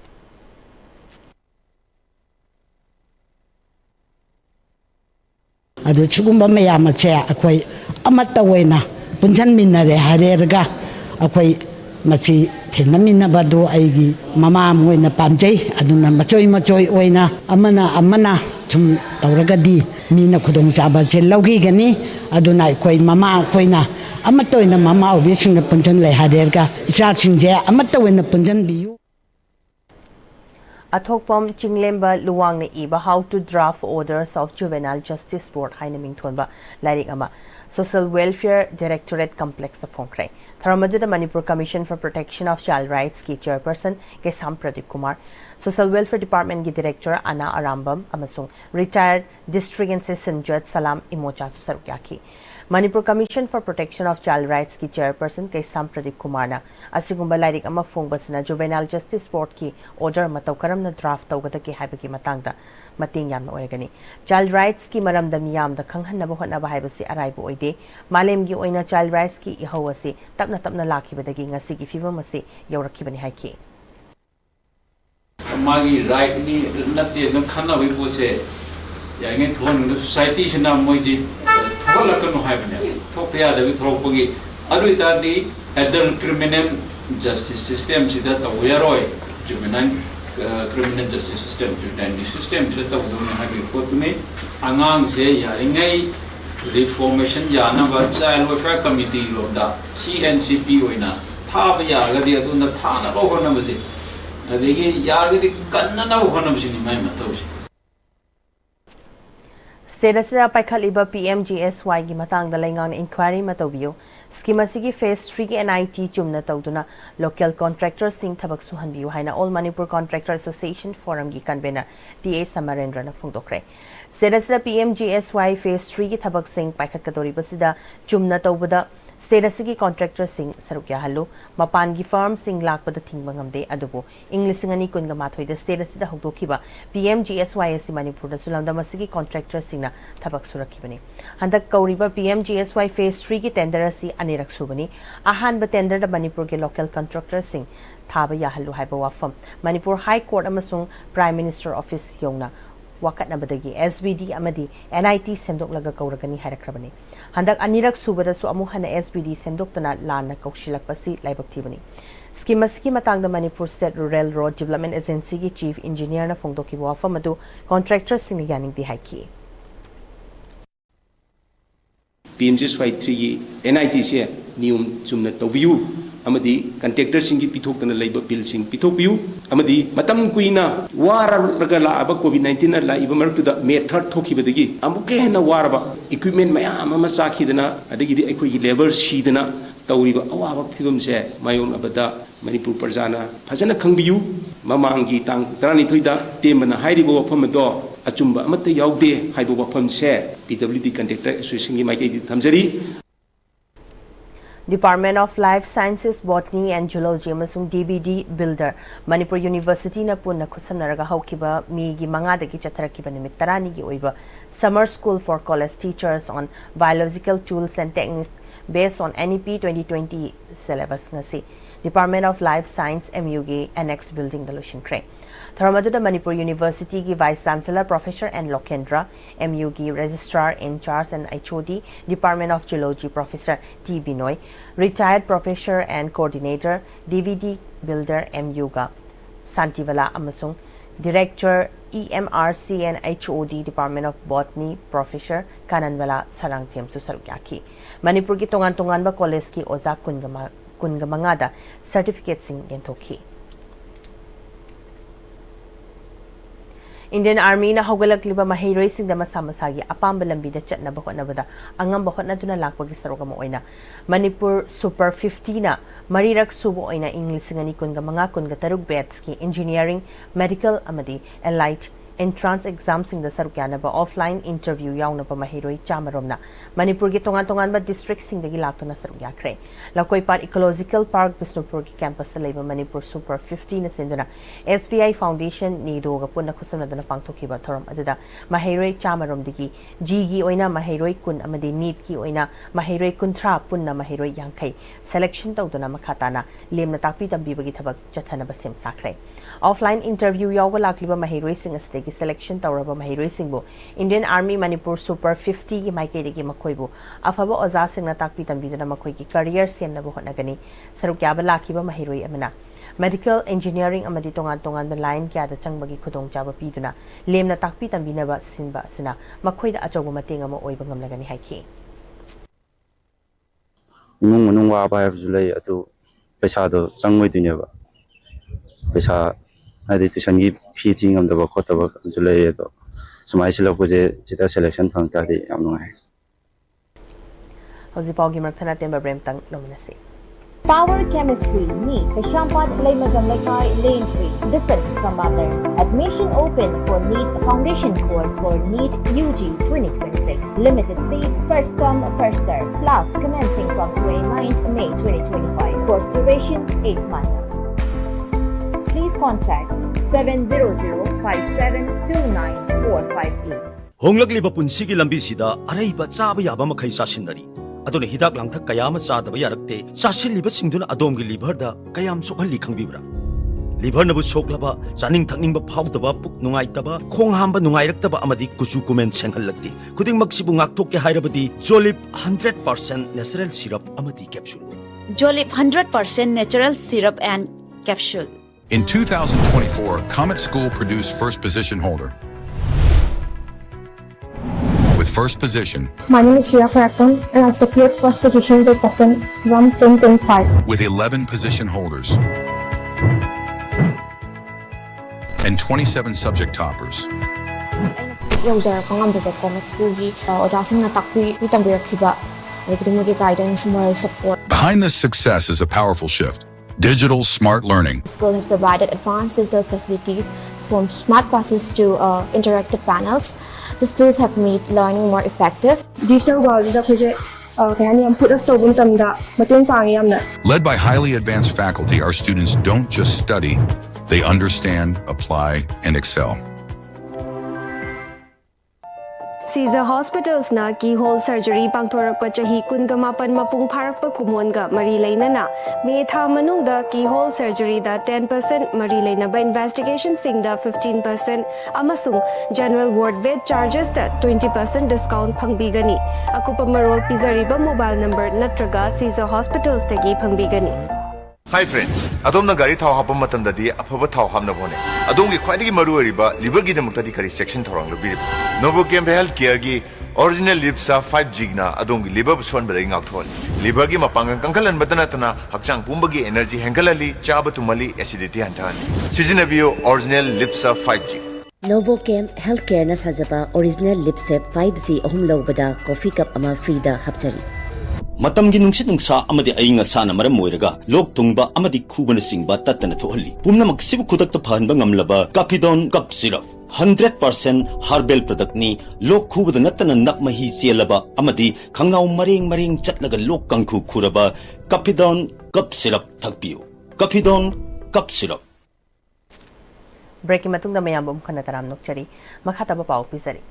Adu chugumba mayam che akwai amata waina punjan minna re harerga akwai machi thenamina badu aigi mama moina pamjai aduna machoi waina amana thum tawragadi mina khudong chaba che logi gani aduna akwai mama koina amata waina mama obising na punjan le harerga icha singje amata waina punjan biu Athokpom Chinglemba Luwang Iba How to Draft Orders of Juvenile Justice Board Hainaming Thonba Lairik Ama Social Welfare Directorate Complex of Fongkrai Tharamadida Manipur Commission for Protection of Child Rights ki Chairperson Kesam Pradeep Kumar Social Welfare Department ki Director Anna Arambam Amasung Retired District and Session Judge Salam Imocha Sarukyaki Manipur Commission for Protection of Child Rights ki Chairperson Kesam Pradeep Kumar na asigumba lairik ama fongbasna Juvenile Justice Board ki order matau karamna draft tawgada ki haibaki matangda mating yamna oirgani Child Rights ki maramda miyamda khanghanaba hotnaba haibasi araibu oide malemgi oina Child Rights ki ihawasi tapna lakibadagi ngasi gi fibamasi yaurakibani haiki magi right ni natte na khana wi pose yange thon society sina moji tholakano haibane thokya da bi thokpagi adu itadi adult criminal justice system sida tawyaroi juvenile criminal justice system juvenile system sida tawduna habi kotme angang se yaringai reformation yana ba child welfare committee lobda CNCP oina thaba yagadi aduna thana ba hona basi adegi yagadi kanna na hona basi ni mai matawsi Sedasira Paikaliba PMGSY gi matang da laingang inquiry matawiyo scheme asigi phase 3 gi NIT chumna tawduna local contractor sing thabak suhanbiu haina All Manipur Contractor Association Forum gi convener TA Samarendra na phungdokre Sedasira PMGSY phase 3 gi thabak sing paikhat kadori basida chumna tawbada Sedasigi contractor sing sarukya hallu mapan gi firm sing lakpada thingbangamde adubu English ngani kunga mathoi da Sedasida hokdokiba PMGSY asi Manipur da sulamda masigi contractor singna thabak surakhibani handak kauriba PMGSY phase 3 gi tender asi anirak subani ahan ba tender da Manipur ge local contractor sing thaba ya hallu haiba wafam Manipur High Court amasung Prime Minister Office yongna wakatnabadagi SBD amadi NIT semdoklaga kauragani harakrabani handak anirak subada su amu hana SBD semdoktana lana kaushilakpasi laibaktibani scheme asiki matangda Manipur State Rural Road Development Agency ki Chief Engineer na phongdoki wafam adu contractor sing yaning di haiki PMGSY 3 NIT se nium chumna tobiu amadi contractor singi pithokna leiba bill sing pithopiu amadi matam kuina wara raga la aba COVID-19 la iba martu da method thokibadagi amuke na waraba equipment mayam ama sakhidana adagi di ekoi labor sidana तौरीबा अवाबा फिबमसे मायोंगनबदा Manipur प्रजाना फजना खंगबियु ममांगी तांग 12 दा तेमना हाइरिबो वफमदो अचुंबा अमत यावदे हाइबो वफमसे PWD contractor association की माइकेदी थमजरी Department of Life Sciences, Botany and Zoology amasung DVD Builder Manipur University na punna khusamnaraga haukiba mi gi mangadagi chatharakiba nimit tarani gi oiba summer school for college teachers on biological tools and techniques based on NEP 2020 syllabus ngasi Department of Life Science MUG Annex Building Delusion Cray. Tharamaduna Manipur University ki Vice Chancellor Professor N. Lokendra, MUG Registrar in Charge and HOD, Department of Geology Professor T. Binoy, Retired Professor and Coordinator, DVD Builder MUGA, Santivala Amasung, Director EMRC and HOD, Department of Botany, Professor Kananwala Sarangthiam Susarukyaki. Manipur ki tongan ba college ki oza kungamangada certificate sing gentokhi. Indian Army na haugalakliba mahiroi singda masamasagi apamba lambi da chatnaba hotnabada angamba hotnaduna lakpagi sarogama oina Manipur Super 50 na marirak subo oina English ngani kunga mga kunga tarug bets ki engineering medical amadi allied entrance exam singda sarukyanaba offline interview yawnaba mahiroi chamaromna Manipur gi tongan ba district singdagi laktuna sarukyakre Lakoipar Ecological Park Bisnupur ki campus leba Manipur Super 50 na sinduna SBI Foundation ni doga punna khusamnaduna pangthokiba thoram aduda mahiroi chamarom digi G gi oina mahiroi kun amadi NEET ki oina mahiroi kunthra punna mahiroi yangkai selection tawduna makhatana lemna takpi tambibagi thabak chathanaba sem sakre offline interview yawga lakliba mahiroi sing asdegi selection tawraba mahiroi singbo Indian Army Manipur Super 50 ki maikaidegi makoibu afaba oza singna takpi tambiduna makoi ki career semnaba hotnagani sarukyaba lakiba mahiroi amana medical engineering amadi tongan ba line kya da changbagi khudong chaba piduna lemna takpi tambinaba sinba sina makoida achobu matenga ma oiba ngamlagani haiki imung manung wa ba have julai atu paisa do changmoi duneba paisa adi tuition gi fee thing am da ba khota ba julai do sumai silok je jita selection phangta di amngai hozi pawgi marthana temba bremtang nominasi Power Chemistry NEET Kashampat Laymajam Lekai Lane 3 different from others. Admission open for NEET Foundation course for NEET UG 2026. Limited seats, first come, first serve. Class commencing from 29th May 2025. Course duration 8 months. Please contact 700-5729-458. Honglakliba punsigi lambi sida araiba chaba yaba makhai sasinari. Adone hidak langthak kayama chadaba yarakte chasilliba singduna adomgi liver da kayam sokhalli khangbibra liver nabu soklaba chaning thakningba phawdaba puk nungaitaba khong hamba nungairaktaba amadi kuchu kumen senghallakti khuding maksibu ngakthok ke hairabadi Jolip 100% natural syrup amadi capsule Jolip 100% natural syrup and capsule. In 2024, Comet School produced first position holder. With first position. My name is Shia Karakam and I secured first position to question exam 2025. With 11 position holders. And 27 subject toppers. Comet School guidance, moral support. Behind this success is a powerful shift. Digital smart learning. The school has provided advanced digital facilities from smart classes to interactive panels. The tools have made learning more effective. Digital world Led by highly advanced faculty, our students don't just study, they understand, apply, and excel. Caesar Hospitals na keyhole surgery pangthorakpa chahi 18 mapung pharakpa kumonga mari leinana me tha manungda keyhole surgery da 10% mari leinaba investigation singda 15% amasung general ward bed charges da 20% discount phangbigani akupa marol pizariba mobile number natraga Caesar Hospitals tagi phangbigani. Hi friends, adom na gari thau hapam matam dadi aphaba thau hamna bone. Adom gi khwaidagi maru ariba liver gi damukta di kari section thorang lo biri. Novochem Health Care gi original Lipsa 5G na adom gi liver buson badai ngak thol. Liver gi mapangang kangkalan badana tana hakchang pumbagi energy hengalali chaba tumali acidity hantan. Sizinabiyo original Lipsa 5G. Novochem Health Care na sajaba original Lipsa 5G ahum lobada coffee cup ama free da hapchari. matamgi nungsit nungsa amadi ainga sana maram moiraga lok tungba amadi khubana singba tatana thohalli pumna maksibu kudakta phanba ngamlaba Capidon cup syrup 100% herbal product ni lok khubada natana nakmahi chelaba amadi khangnaw maring chatlaga lok kangkhu khuraba Capidon cup syrup thakpiu Capidon cup syrup break matungda mayambam khana taram nokchari makhataba pau pizari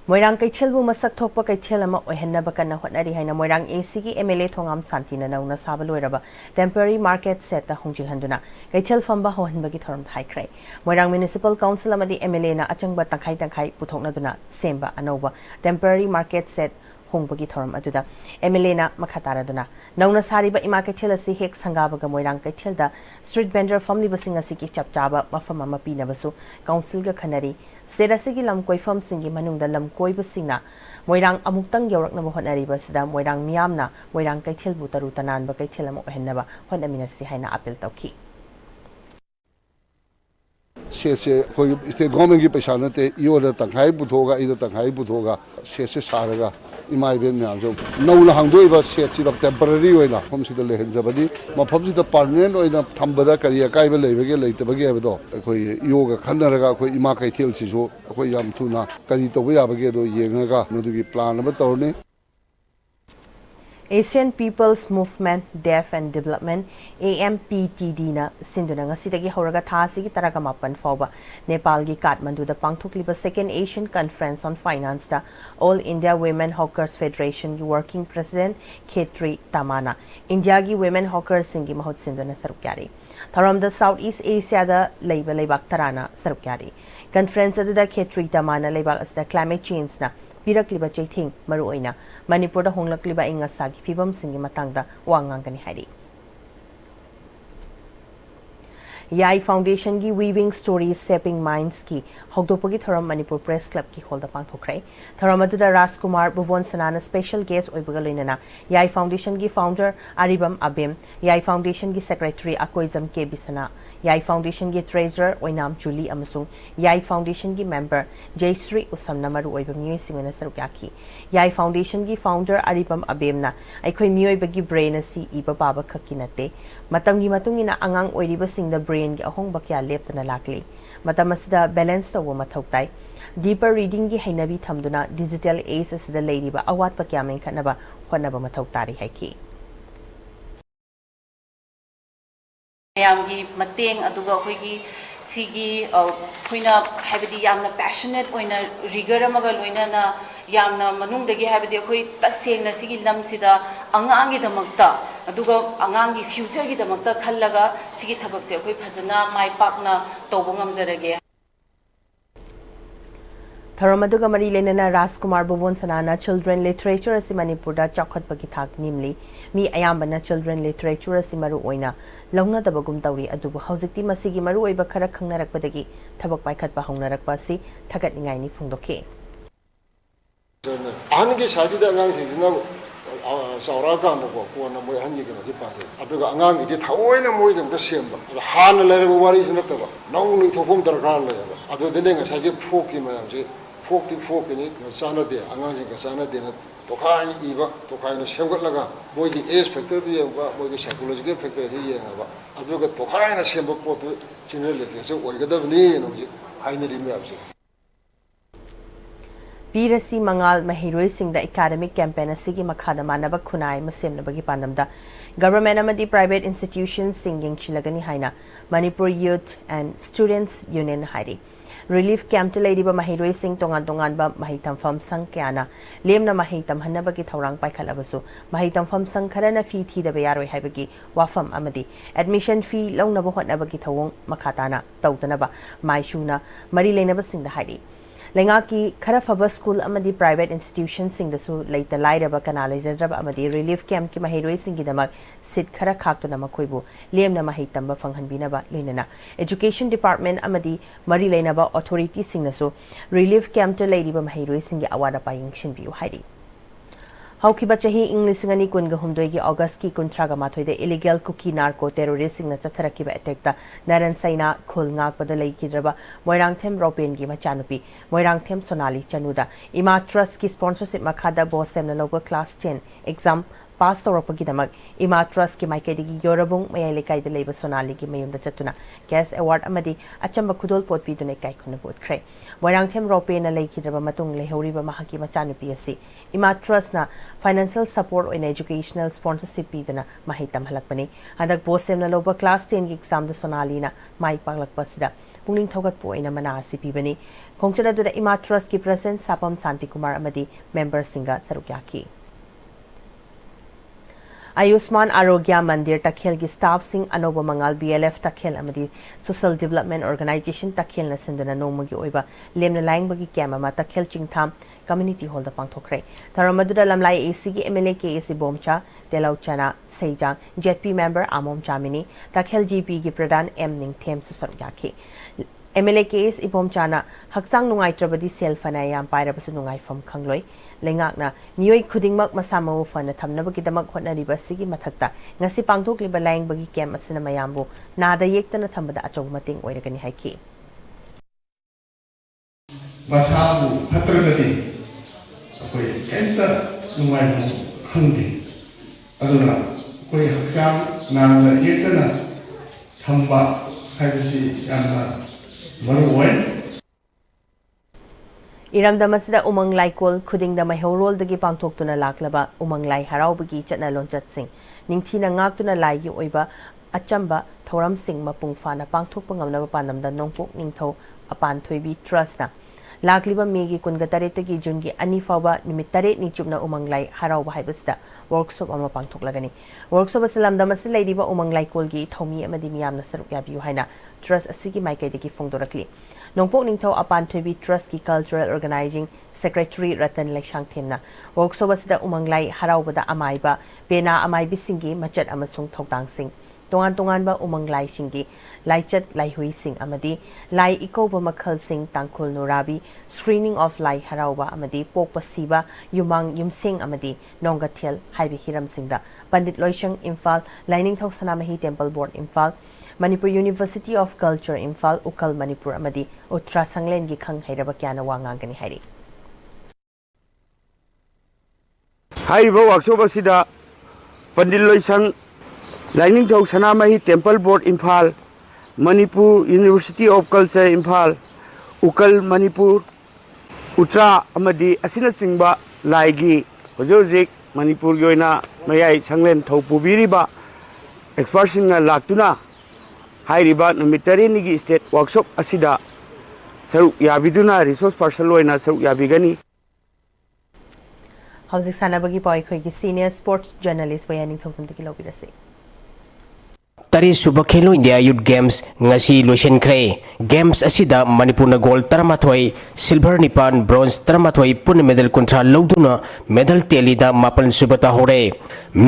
Moirang Kaichilbu masak thokpa kaichil ama oihenna kana hotnari haina Moirang AC gi MLA Thongam Santina nauna sabaloraba temporary market set ta hongjil handuna kaichil famba hohenbagi thoram thaikrai Moirang Municipal Council amadi MLA na achangba tangkhai puthokna duna semba anoba temporary market set hongbagi thoram aduda MLA na makhatara duna nauna sariba ima kaichil asi hek sangabaga Moirang kaichil da street vendor family basing asi ki chapchaba mafam ama pinabasu council ga khanari Serasigi lam koifam singi manungda lam koiba singna Moirang amuktang yawrakna hotnariba sida Moirang miyamna Moirang kaithilbu taru tananba kaithil amo ohenaba hotnaminasi haina appeal tawki से कोई state government की पैसा नते यो the तंखाई बुथोगा इद तंखाई बुथोगा से सारगा इमाई Ben ma'am जो नौला हांगदोइबा से चिदब temporary होइना हम सिद लेहनजबदी मफम सिद permanent होइना थंबदा करिया काइबा लेबगे लेतबगे हबदो कोई योगा खनरगा कोई इमा कैथेल सिसो कोई याम थुना करी तोबे याबगे दो येंगगा मदुगी प्लान अब तौरने Asian People's Movement Deaf and Development AMPTD na sinduna ngasidagi horaga thasigi taraga mapan fawba Nepal gi Kathmandu da pangthokliba Second Asian Conference on Finance da All India Women Hawkers Federation gi Working President Khetri Tamana India gi Women Hawkers singi mahot sinduna sarukyari Tharam da Southeast Asia da leiba leibak tarana sarukyari Conference adu da Khetri Tamana leibak asda climate change na pirakliba chaithing maru oina Manipur da honglakliba inga sagi fibam singi matangda wangangani hari Yai Foundation gi Weaving Stories Shaping Minds ki hogdopagi thoram Manipur Press Club ki holda pangthokrai thoram adu da Rajkumar Bhuvan Sanana special guest oibaga loinana Yai Foundation gi founder Aribam Abim Yai Foundation gi secretary Akoizam K Bisana Yai Foundation gi treasurer Oinam Julie amasung Yai Foundation gi member Jaysri Usamna maru oiba miyoi singana sarukyaki Yai Foundation gi founder Aribam Abemna aikoi miyoi bagi brain asi iba baba khakinate matam gi matungina angang oiriba singda brain gi ahong bakya leptana lakli matam asida balance tawo mathautai deeper reading gi hainabi thamduna digital age asida leiriba awat pakya men khanaba honaba mathautari haiki ꯃꯌꯥꯝꯒꯤ ꯃꯇꯦꯡ ꯑꯗꯨꯒ ꯑꯩꯈꯣꯏꯒꯤ ꯁꯤꯒꯤ ꯑꯩꯈꯣꯏꯅ ꯍꯥꯏꯕꯗꯤ ꯌꯥꯝꯅ ꯄꯦꯁꯟꯅꯦꯠ ꯑꯣꯏꯅ rigger ꯑꯃꯒ ꯂꯣꯏꯅꯅ ꯌꯥꯝꯅ ꯃꯅꯨꯡꯗꯒꯤ ꯍꯥꯏꯕꯗꯤ ꯑꯩꯈꯣꯏ ꯇꯁꯦꯡꯅ ꯁꯤꯒꯤ ꯂꯝꯁꯤꯗ ꯑꯉꯥꯡꯒꯤꯗꯃꯛꯇ ꯑꯗꯨꯒ ꯑꯉꯥꯡꯒꯤ ꯐ꯭ꯌꯨꯆꯔꯒꯤꯗꯃꯛꯇ ꯈꯜꯂꯒ ꯁꯤꯒꯤ ꯊꯕꯛꯁꯦ ꯑꯩꯈꯣꯏ ꯐꯖꯅ ꯃꯥꯏ ꯄꯥꯛꯅ ꯇꯧꯕ ꯉꯝꯖꯔꯒꯦ Tharam aduga mari lenana Rajkumar Bhuvan Sanana Children Literature asi Manipur da chakhatpagi thak nimli mi ayambana children literature asi maru oina longna dabagum tawri adubu haujikti masigi maru oiba khara khangnarakpadagi thabak paikhatpa hongnarakpa si thagat ningai ni phungdokhe ahangge sajida angang singina saura kan ko ko na moi hangi kana ji pase aduga angang gi thaoina moi dam da semba han lereba wari sunataba nau ni thopom darkar la ya adu denenga saje phoki mayam je phok ni sana de angang ji sana de na tokai iba tokai na semgat laga moi gi age factor bi ba moi gi psychological factor hi ye ba aduga tokai na semba pot general le oi ga da ni no ji hainari me abse Pirasi Mangal Mahiroi Singh the academic campaign asigi makhada manaba khunai masemnabagi pandamda government amadi private institutions singing chilagani haina Manipur Youth and Students Union hairi relief camp to ladiba Mahiroi Singh tongan ba mahitam fam sang kyana lemna mahitam hanabagi thorang paikhalabasu mahitam fam sang kharana fee thi da bayaroi haibagi wafam amadi admission fee longnaba hotnabagi thawong makhatana tawtanaba maishuna mari lenaba singh da hairi Lengaki Karafaba School amadi private institutions sing the su later Lairaba canalizer amadi relief camp ki mahiroi singidamak sit khara khaktuna makoibu lemna mahitamba fanghanbinaba luinana education department amadi mari leinaba authority singnasu relief camp to ladiba mahiroi singi awada paying shinbiu hairi Haukiba chahi English ngani kunga humdoi gi August ki kuntraga mathoi de illegal cookie narco terrorist singna chatharakiba attack ta Naran Saina khul ngak pada leikidraba Moirangthem Ropen gi machanupi Moirangthem Sonali Chanuda Ima Trust ki sponsorship makhada boss semna loba class 10 exam पास तौरपगीदमक इमा trust की माइकैदगी योरबुंग मयाई लेकाई लेब सोनाली की मयूम चतुना cash award अमदी अचंब खुदोल पोट पीदुने काइखुन बोटख्रे वरांगथेम रोपेना लेखिद्रब मतुंग लेहौरिबा महाकी मचानुपी असि इमा ट्रस्ट ना financial support in educational sponsorship पीदुना माहि तमहलकपनी हदक बोसेमना लोबा क्लास 10 की एग्जाम द सोनालीना माइ पांगलकपसिदा पुंगलिंग थौगतपो ओइना मना असि पीबनी खोंगचद अदुदा इमा ट्रस्ट की प्रेसिडेंट सापम शांति कुमार अमदी मेंबर सिंगा सरुक याकी आयुष्मान आरोग्य मंदिर तखेल की स्टाफ सिंह अनोब मंगाल BLF तखेल अमदी सोशल डेवलपमेंट ऑर्गेनाइजेशन तखेल न सिंदना नोमगी ओइबा लेमना लाइंगबगी कैम अमा तखेल चिंगथाम कम्युनिटी हॉल द पांगथोखरे थरमदुदा लमलाई AC की MLA KC बोमचा तेलौचना सेजांग JP मेंबर आमोम चामिनी तखेल GP की प्रधान M निंगथेम सुसरुक याकी MLA केस इबोम चाना हक्सांग नुंगाइत्रबदी सेल फना याम पाइरबसु नुंगाइफम खंगलोय लेंगाकना मियोय खुदिंगमक मसा मऊ फना थमनबगीदमक होटनरिबा सिगी मथक्ता ngasi पांगथोकलिबा लाइंगबगी कैम असना मयामबु नादा येक्तना थंबदा अचौ मतेंग ओइरगनी हाइकी मसाबु फत्रगति अखोय केंता नुंगाइफम खंगदे अदुना अखोय हक्सांग नादा येक्तना थंबा हाइबसि यामना इरमदमसदा उमंग लाइकोल खुदिंगदा मैहौरोल दगी पांगथोक्तुना लाक्लबा उमंग लाई हराउबगी चटना लोंचत सिंह निंगथीना ngaktuna लाइगी ओइबा अचंबा थौरम सिंह मपुंग फाना पांगथोकपा ngamnaba panamda nongpok ningthau apan thoibi trust na लाक्लिबा मेगी कुनगा तरेतगी जुनगी अनि फावबा निमित तरे निचुपना उमंग लाई हराउबा हाइबसदा वर्कशॉप अमा पांगथोकलगनी वर्कशॉप असलमदमस लैदिबा उमंग लाइकोलगी थौमी अमदि मियामना सरुक याबियु हाइना ट्रस्ट असिगी माइकैदगी फोंदोरकली नोंपोक निंगथौ अपान थोइबी ट्रस्ट की कल्चरल ऑर्गेनाइजिंग सेक्रेटरी रतन लेक्षांग थेमना वर्कशॉप असदा उमंग लाई हराउबदा अमाइबा पेना अमाइबी सिंगी मचत अमसुंग थौतांग सिंग तोंगान तोंगानबा उमंग लाई सिंगी लाइचत लाइहुई सिंग अमदी लाई इकोबा मखल सिंग तांकुल नुराबी स्क्रीनिंग ऑफ लाई हराउबा अमदी पोकपा सीबा युमांग युमसिंग अमदी नोंगथेल हाइबी हिरम सिंगदा पंडित लोइशंग Imphal Lainingthou Sanamahi temple board Imphal Manipur University of Culture Imphal Ukal Manipur amadi Uttara Sanglen gi khang hairaba kyana wangangani hairi Hairiba workshop asida Pandit Loisang Lining Thau Sanamahi Temple Board Imphal Manipur University of Culture Imphal Ukal Manipur Uttara amadi asina singba laigi hojik Manipur yoina mayai sanglen thau pubiriba experts na laktuna हाइरिबा नुमितरेनी की state workshop असिदा सरुक याबिदुना resource person लोइना सरुक याबिगनी हौजिक सानाबगी पॉय खोइगी senior sports journalist बयानी थौसम तकी लौबिरसे तरी सुबह Khelo India youth games ngasi loisenkhre games असिदा मणिपुर गोल 13 सिल्वर निपान ब्रोंज 13 पुन मेडल कुंथ्रा लौदुना मेडल तेलीदा मापन सुबता होरे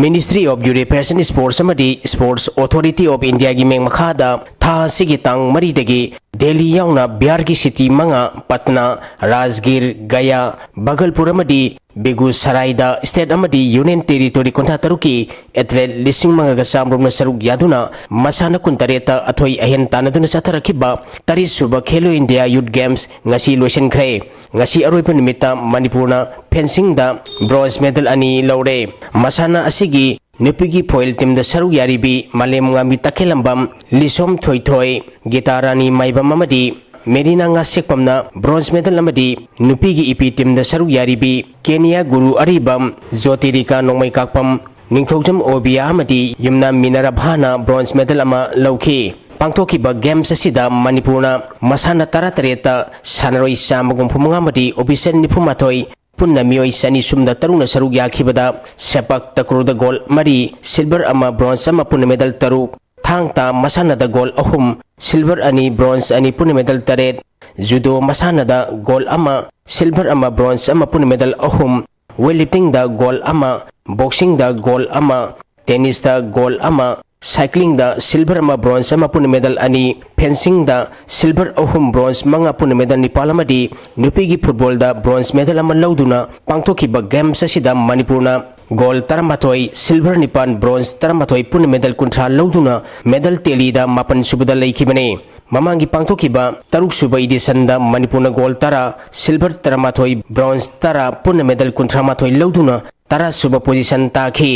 ministry of youth affairs and sports अमदी स्पोर्ट्स अथॉरिटी ऑफ इंडिया की मेंग मखादा था सिगी तांग मरीदगी दिल्ली याउना बिहार की सिटी मंगा पटना राजगीर गया Bhagalpur अमदी बेगूसरायदा state अमदी union territory Kuntha तरुकी athlete लिसिंग मंगा सामरुम सरुक यादुना मसाना कुंतरेता अथोई अहेन तानदुना चथरखिबा तरी सुबह Khelo India youth games ngasi loisenkhre ngasi aroipa nimita manipurna fencing da bronze medal ani lore masana asigi Nupigi foil team the saru yaribi malem ngami takhelambam lisom thoi thoi gitarani maibam amadi Medina nga sekpamna bronze medal amadi nupigi ipi team the saru yaribi Kenya guru aribam Zotirika nongmai kakpam ningthojam obia amadi yumna minarabhana bronze medal ama lauki Pangthokiba games asida Manipurna masana taratareta sanaroi samagum pumungamadi official nipumatoi punna mioi sani sumda taruna saruk yakhibada sepak takruda gol mari silver ama bronze ama punna medal taruk thangta masana da gol ahum silver ani bronze ani punna medal taret judo masana da gol ama silver ama bronze ama punna medal ahum weightlifting da gol ama boxing da gol ama tennis da gol ama cycling da silver ama bronze ama punna medal ani fencing da silver ahum bronze manga punna medal nipal amadi nupigi football da bronze medal ama lauduna pangthokiba games asida manipurna goal 13 silver nipan bronze 13 punna medal kunthra lauduna medal teli da mapan subada leikibane mamangi pangthokiba taruk suba edition da manipurna goal 10 silver 13 bronze 10 punna medal kunthra mathoi lauduna tara suba position takhi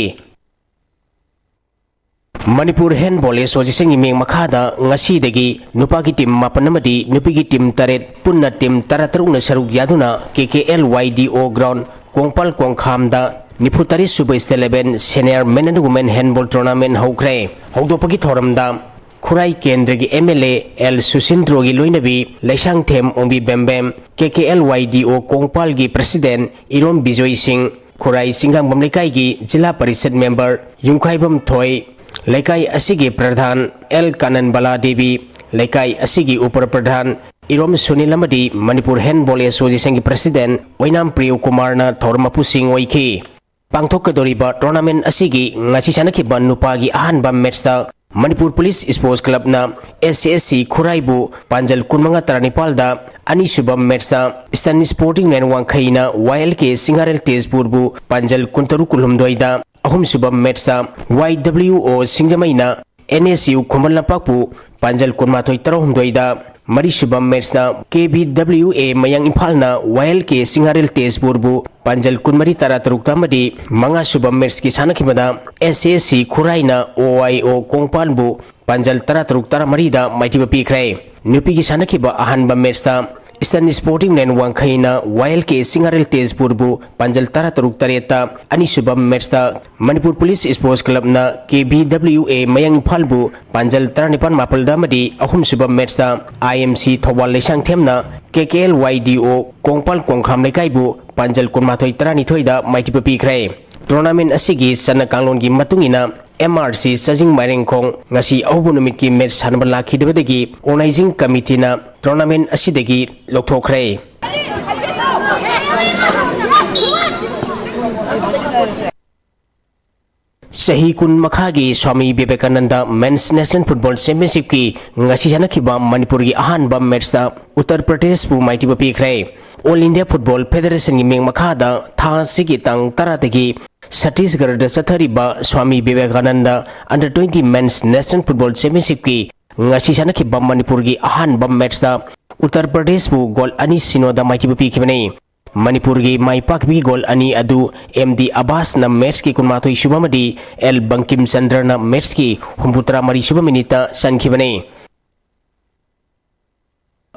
Manipur Handball Association imeng makada ngasi degi nupagi tim mapanamadi nupigi tim taret punna tim taratarung na saruk yaduna KKLYDO ground Kongpal Kongkhamda Niputari Super State 11 Senior Men and Women Handball Tournament hokre hokdopagi thoramda Khurai Kendragi MLA L Susindrogi loinabi Laisang Them Ombi Bembem KKLYDO Kongpal gi President Iron Bijoy Singh Khurai Singham Bamlekai gi Jila Parishad Member Yungkhaibam Thoi Laikai Asigi Pradhan L Kanan Bala Devi Laikai Asigi Upar Pradhan Irom Sunilamadi Manipur Handball Association ki President Oinam Priyo Kumar na Thormapu Singh oiki Pangthokadoriba tournament asigi ngasi sanakiba nupagi ahanba match ta Manipur Police Sports Club na SCSC Khuraibu Panjal Kunmanga Taranipal da ani subam match ta Stan Sporting Nen Wangkhaina YLK Singarel Tezpurbu Panjal Kuntaru Kulhumdoida ahum subam match ta YWO Singjamaina NSU Khumbalapakpu Panjal Kunmathoi Tarahumdoida Mari subam match na KBWA Mayang Imphal na YLK Singarel Tezpurbu Panjal Kunmari Tarataruk Tamadi Manga subam match ki sanakibada SSC Khuraina OIO Kongpanbu Panjal Tarataruk Taramarida Maitiba Pikrai Nupi ki sanakiba ahanba match ta Eastern Sporting Nen Wangkhaina YLK Singarel Tezpurbu Panjal Tarataruk Tareta ani subam match ta Manipur Police Sports Club na KBWA Mayang Phalbu Panjal Taranipan Mapalda Madi ahum subam match ta IMC Thawal Lesang Themna KKLYDO Kongpal Kongkham Lekaibu Panjal Kunmathoi Tarani Thoida Maitipa Pikrai Tournament asigi sana kanglon gi matungina MRC Sajing Mairengkhong ngasi ahubu numit ki match sanba lakhidabadagi organizing committee na tournament asidagi lokthokre Sahi kun makhagi Swami Vivekananda Men's National Football Championship ki ngasi janakiba Manipur gi ahanba match ta Uttar Pradesh pu maitiba pikre All India Football Federation gi meng makhada tha sigi tang taratagi Chhattisgarh da chathariba Swami Vivekananda Under 20 Men's National Football Championship ki ngasi janakiba Manipur gi ahanba match ta Uttar Pradesh pu goal ani sinoda maitiba pikibane Manipur gi maipakbi gol ani adu MD Abbas na match ki kunmathoi shubamadi L Bankim Chandra na match ki humputra mari shubaminita sankhibane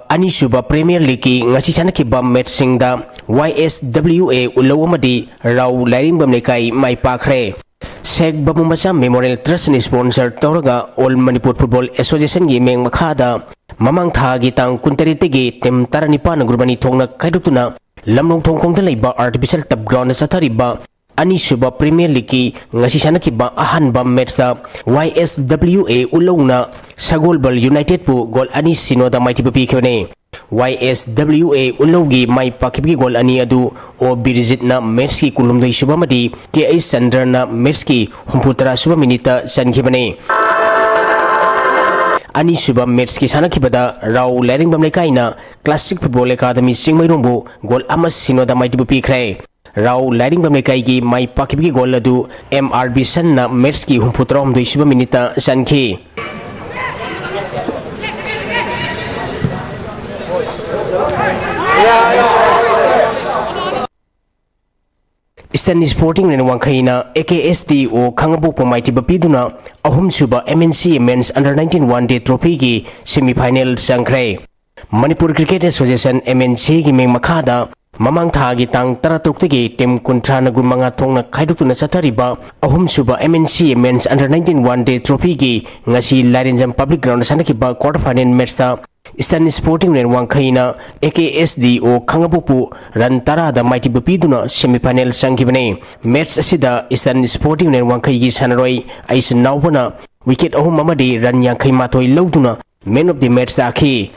ani shuba Premier League ki ngasi chanakiba match singda YSWA ulawamadi Rau Lairingbam Lekai maipakre Sheikh Babu Macha Memorial Trust ni sponsor tawraga All Manipur Football Association gi meng makhada mamang tha gi tang kuntaritegi tem taranipa na gurbani thongna khaidutuna Lamlong Thongkong da leiba artificial tap ground na chathariba ani suba Premier League ki ngasi sanakiba ahanba match sa YSWA ulawna Sagolbal United pu gol ani sinoda maitiba pikone YSWA ulawgi mai pakibgi gol ani adu o Birzit na match ki kulumdoi subamadi KA Sandra na match ki humputra suba minita sankhibane ani suba match ki sanakibada Rau Lairingbam Lekaina Classic Football Academy Singmairombu gol amas sinoda maitibu pikrai Rau Lairingbam Lekai gi mai pakibgi gol adu MRB San na match ki humputra humdoi suba minita sankhi Eastern Sporting Nen Wangkhaina AKSD o Khangabu Pamaiti Bapiduna ahum suba MNC Men's Under 19 One Day Trophy ki semi-final sangkrai Manipur Cricket Association MNC ki meng makhada mamang tha gi tang taratuk gi team kuntra na gumanga thongna khaidukuna chathariba ahum suba MNC Men's Under 19 One Day Trophy ki ngasi Lairinjam Public Ground sanakiba quarter final match ta Eastern Sporting Nen Wangkhaina AKSD o Khangabupu ran tara da maiti bapiduna semi-final sanghibane match asida Eastern Sporting Nen Wangkhai gi sanaroi ais nawbana wicket ahum amadi ran yankhai mathoi lawduna man of the match akhi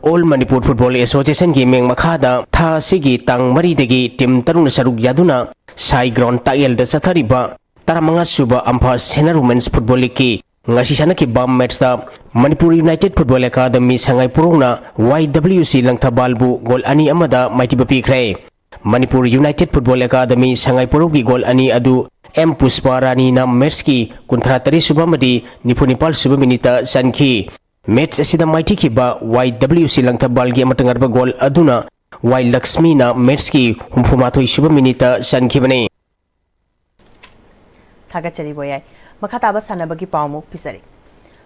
All Manipur Football Association gi meng makhada tha sigi tang mari degi team tarung saruk yaduna sai ground tael da chathariba taramanga suba ampha senior women's football league ki ngasi sanaki bam match ta Manipur United Football Academy sangai purungna YWC langthabalbu gol ani amada maitiba pikrai Manipur United Football Academy sangai purugi gol ani adu M Pusparani na match ki kuntratari subamadi nipunipal subaminita sankhi match asida maiti ki ba YWC langthabalgi amatangarba gol aduna Y Lakshmi na match ki humfumathoi subaminita sankhi bane थागचरी बोयाई मखाताबा सानबगी पावमु पिसरी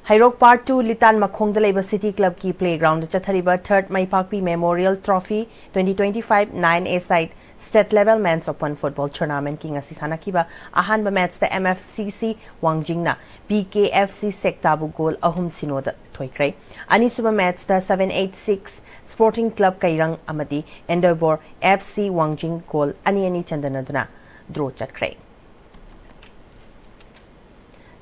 हाइरोक part 2 लितान मखोंग लेबा सिटी क्लब की प्लेग्राउंड चथरीबा third Maipakpi memorial trophy 2025 9A side state level men's open football tournament की ngasi sanakiba ahanba match da MFCC Wangjingna PKFC Sektabu goal ahum sinoda thoikrai ani suba match da 786 Sporting Club Kairang amadi Endeavour FC Wangjing goal ani chandanaduna draw chatkrai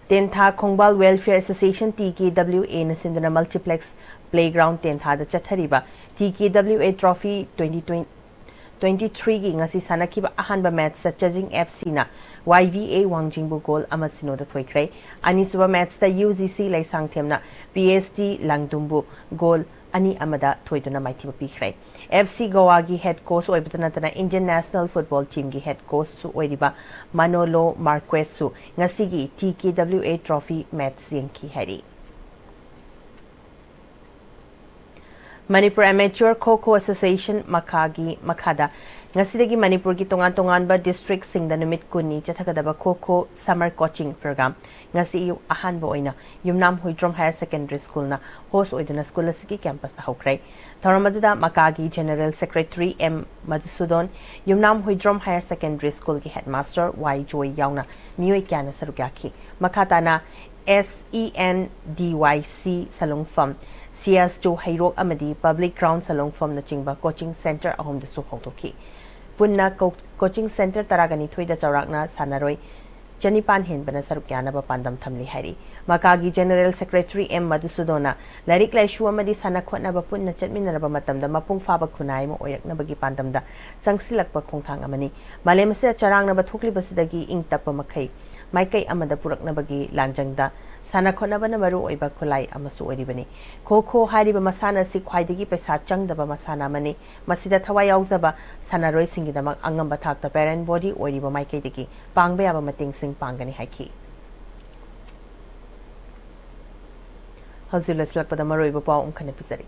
Tentha Khongbal Welfare Association TKWA na sinduna multiplex playground tentha da chathariba TKWA Trophy 2023 gi ngasi sanakiba ahanba match sa Chajing FC na YVA Wangjingbu goal ama sinoda thoikrai ani suba match da UGC Laisangthem na PSG Langdumbu goal ani amada thoiduna maithiba pikrai FC Goa gi head coach oibutana tana Indian National Football Team gi head coach su oiriba Manolo Marquez su ngasi gi TKWA Trophy match yengki hari Manipur Amateur Kho-Kho Association Makagi Makada ngasidagi Manipur gi tongan ba district singda numit kunni chathagadaba Kho-Kho summer coaching program ngasi yu ahanba oina Yumnam Huidrom Higher Secondary School na host oiduna school asigi campus ta hokrai thoramaduda Makagi General Secretary M Madhusudon Yumnam Huidrom Higher Secondary School gi headmaster Y Joy yauna miyoi kyana sarugyaki makata na SENDYC Salongfam CS Jo Hairok Amadi Public Ground Salongfam na chingba coaching center ahom da su hoktoki punna coaching center taragani thoida chawrakna sanaroi Janipan hen bana sarukyana ba pandam thamli hari Makagi General Secretary M Madhusudona Larik Laishu amadi sana khotna ba punna chatminna ba matamda mapung fa ba khunai mo oyakna bagi pandamda changsilak ba khongthang amani malemse charangna ba thukli basidagi ing tappa makhai maikai amada purakna bagi lanjangda sana khona bana maru oiba khulai amasu oribani Kho-Kho hariba masana si khwaidagi paisa changdaba masana mani masida thawai yaujaba sanaroi singidamak angamba thakta parent body oriba maikai dagi pangba yaba mating sing pangani haiki Hazul Slakpada Maroiba Paw Umkhana Pisari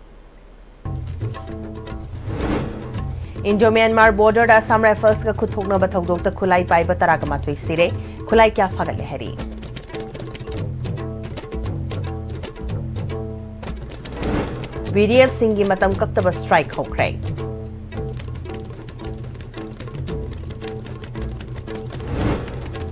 Indo-Myanmar border da Assam Rifles ka khuthokna ba thokdok ta khulai paiba taraga mathoi sire khulai kya fagal hari VDF Singi matam kaktaba strike hokrai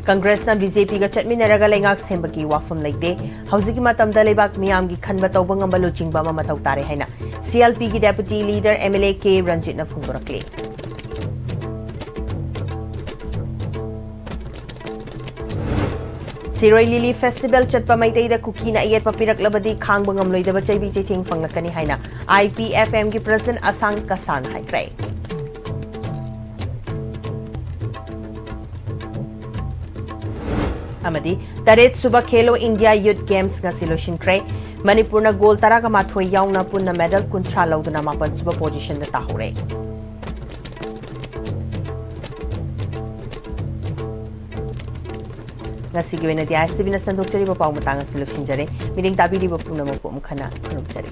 Congress na BJP ga chatminaraga lengak sembagi wafum laite hauziki matam da lebak miyam gi khanba tawba ngamba luchingba ma mathau tare haina CLP gi deputy leader MLA K Ranjit na phungdorakle Siroi Lily Festival chatpa maitai da kuki na ayat papirak labadi khang bangam loida ba chaibi chaithing panglakani haina IPFM gi president Asang Kasan haikrai Amadi Taret Suba Khelo India Youth Games nga siloshin krai Manipur na goal taraga mathoi yauna punna medal kuntra lauduna mapan suba position da tahore Ngasigi wena dia sibina sandok chari ba pau matanga siloshin jare miring tabi di ba puna mo po mkhana khuruk jare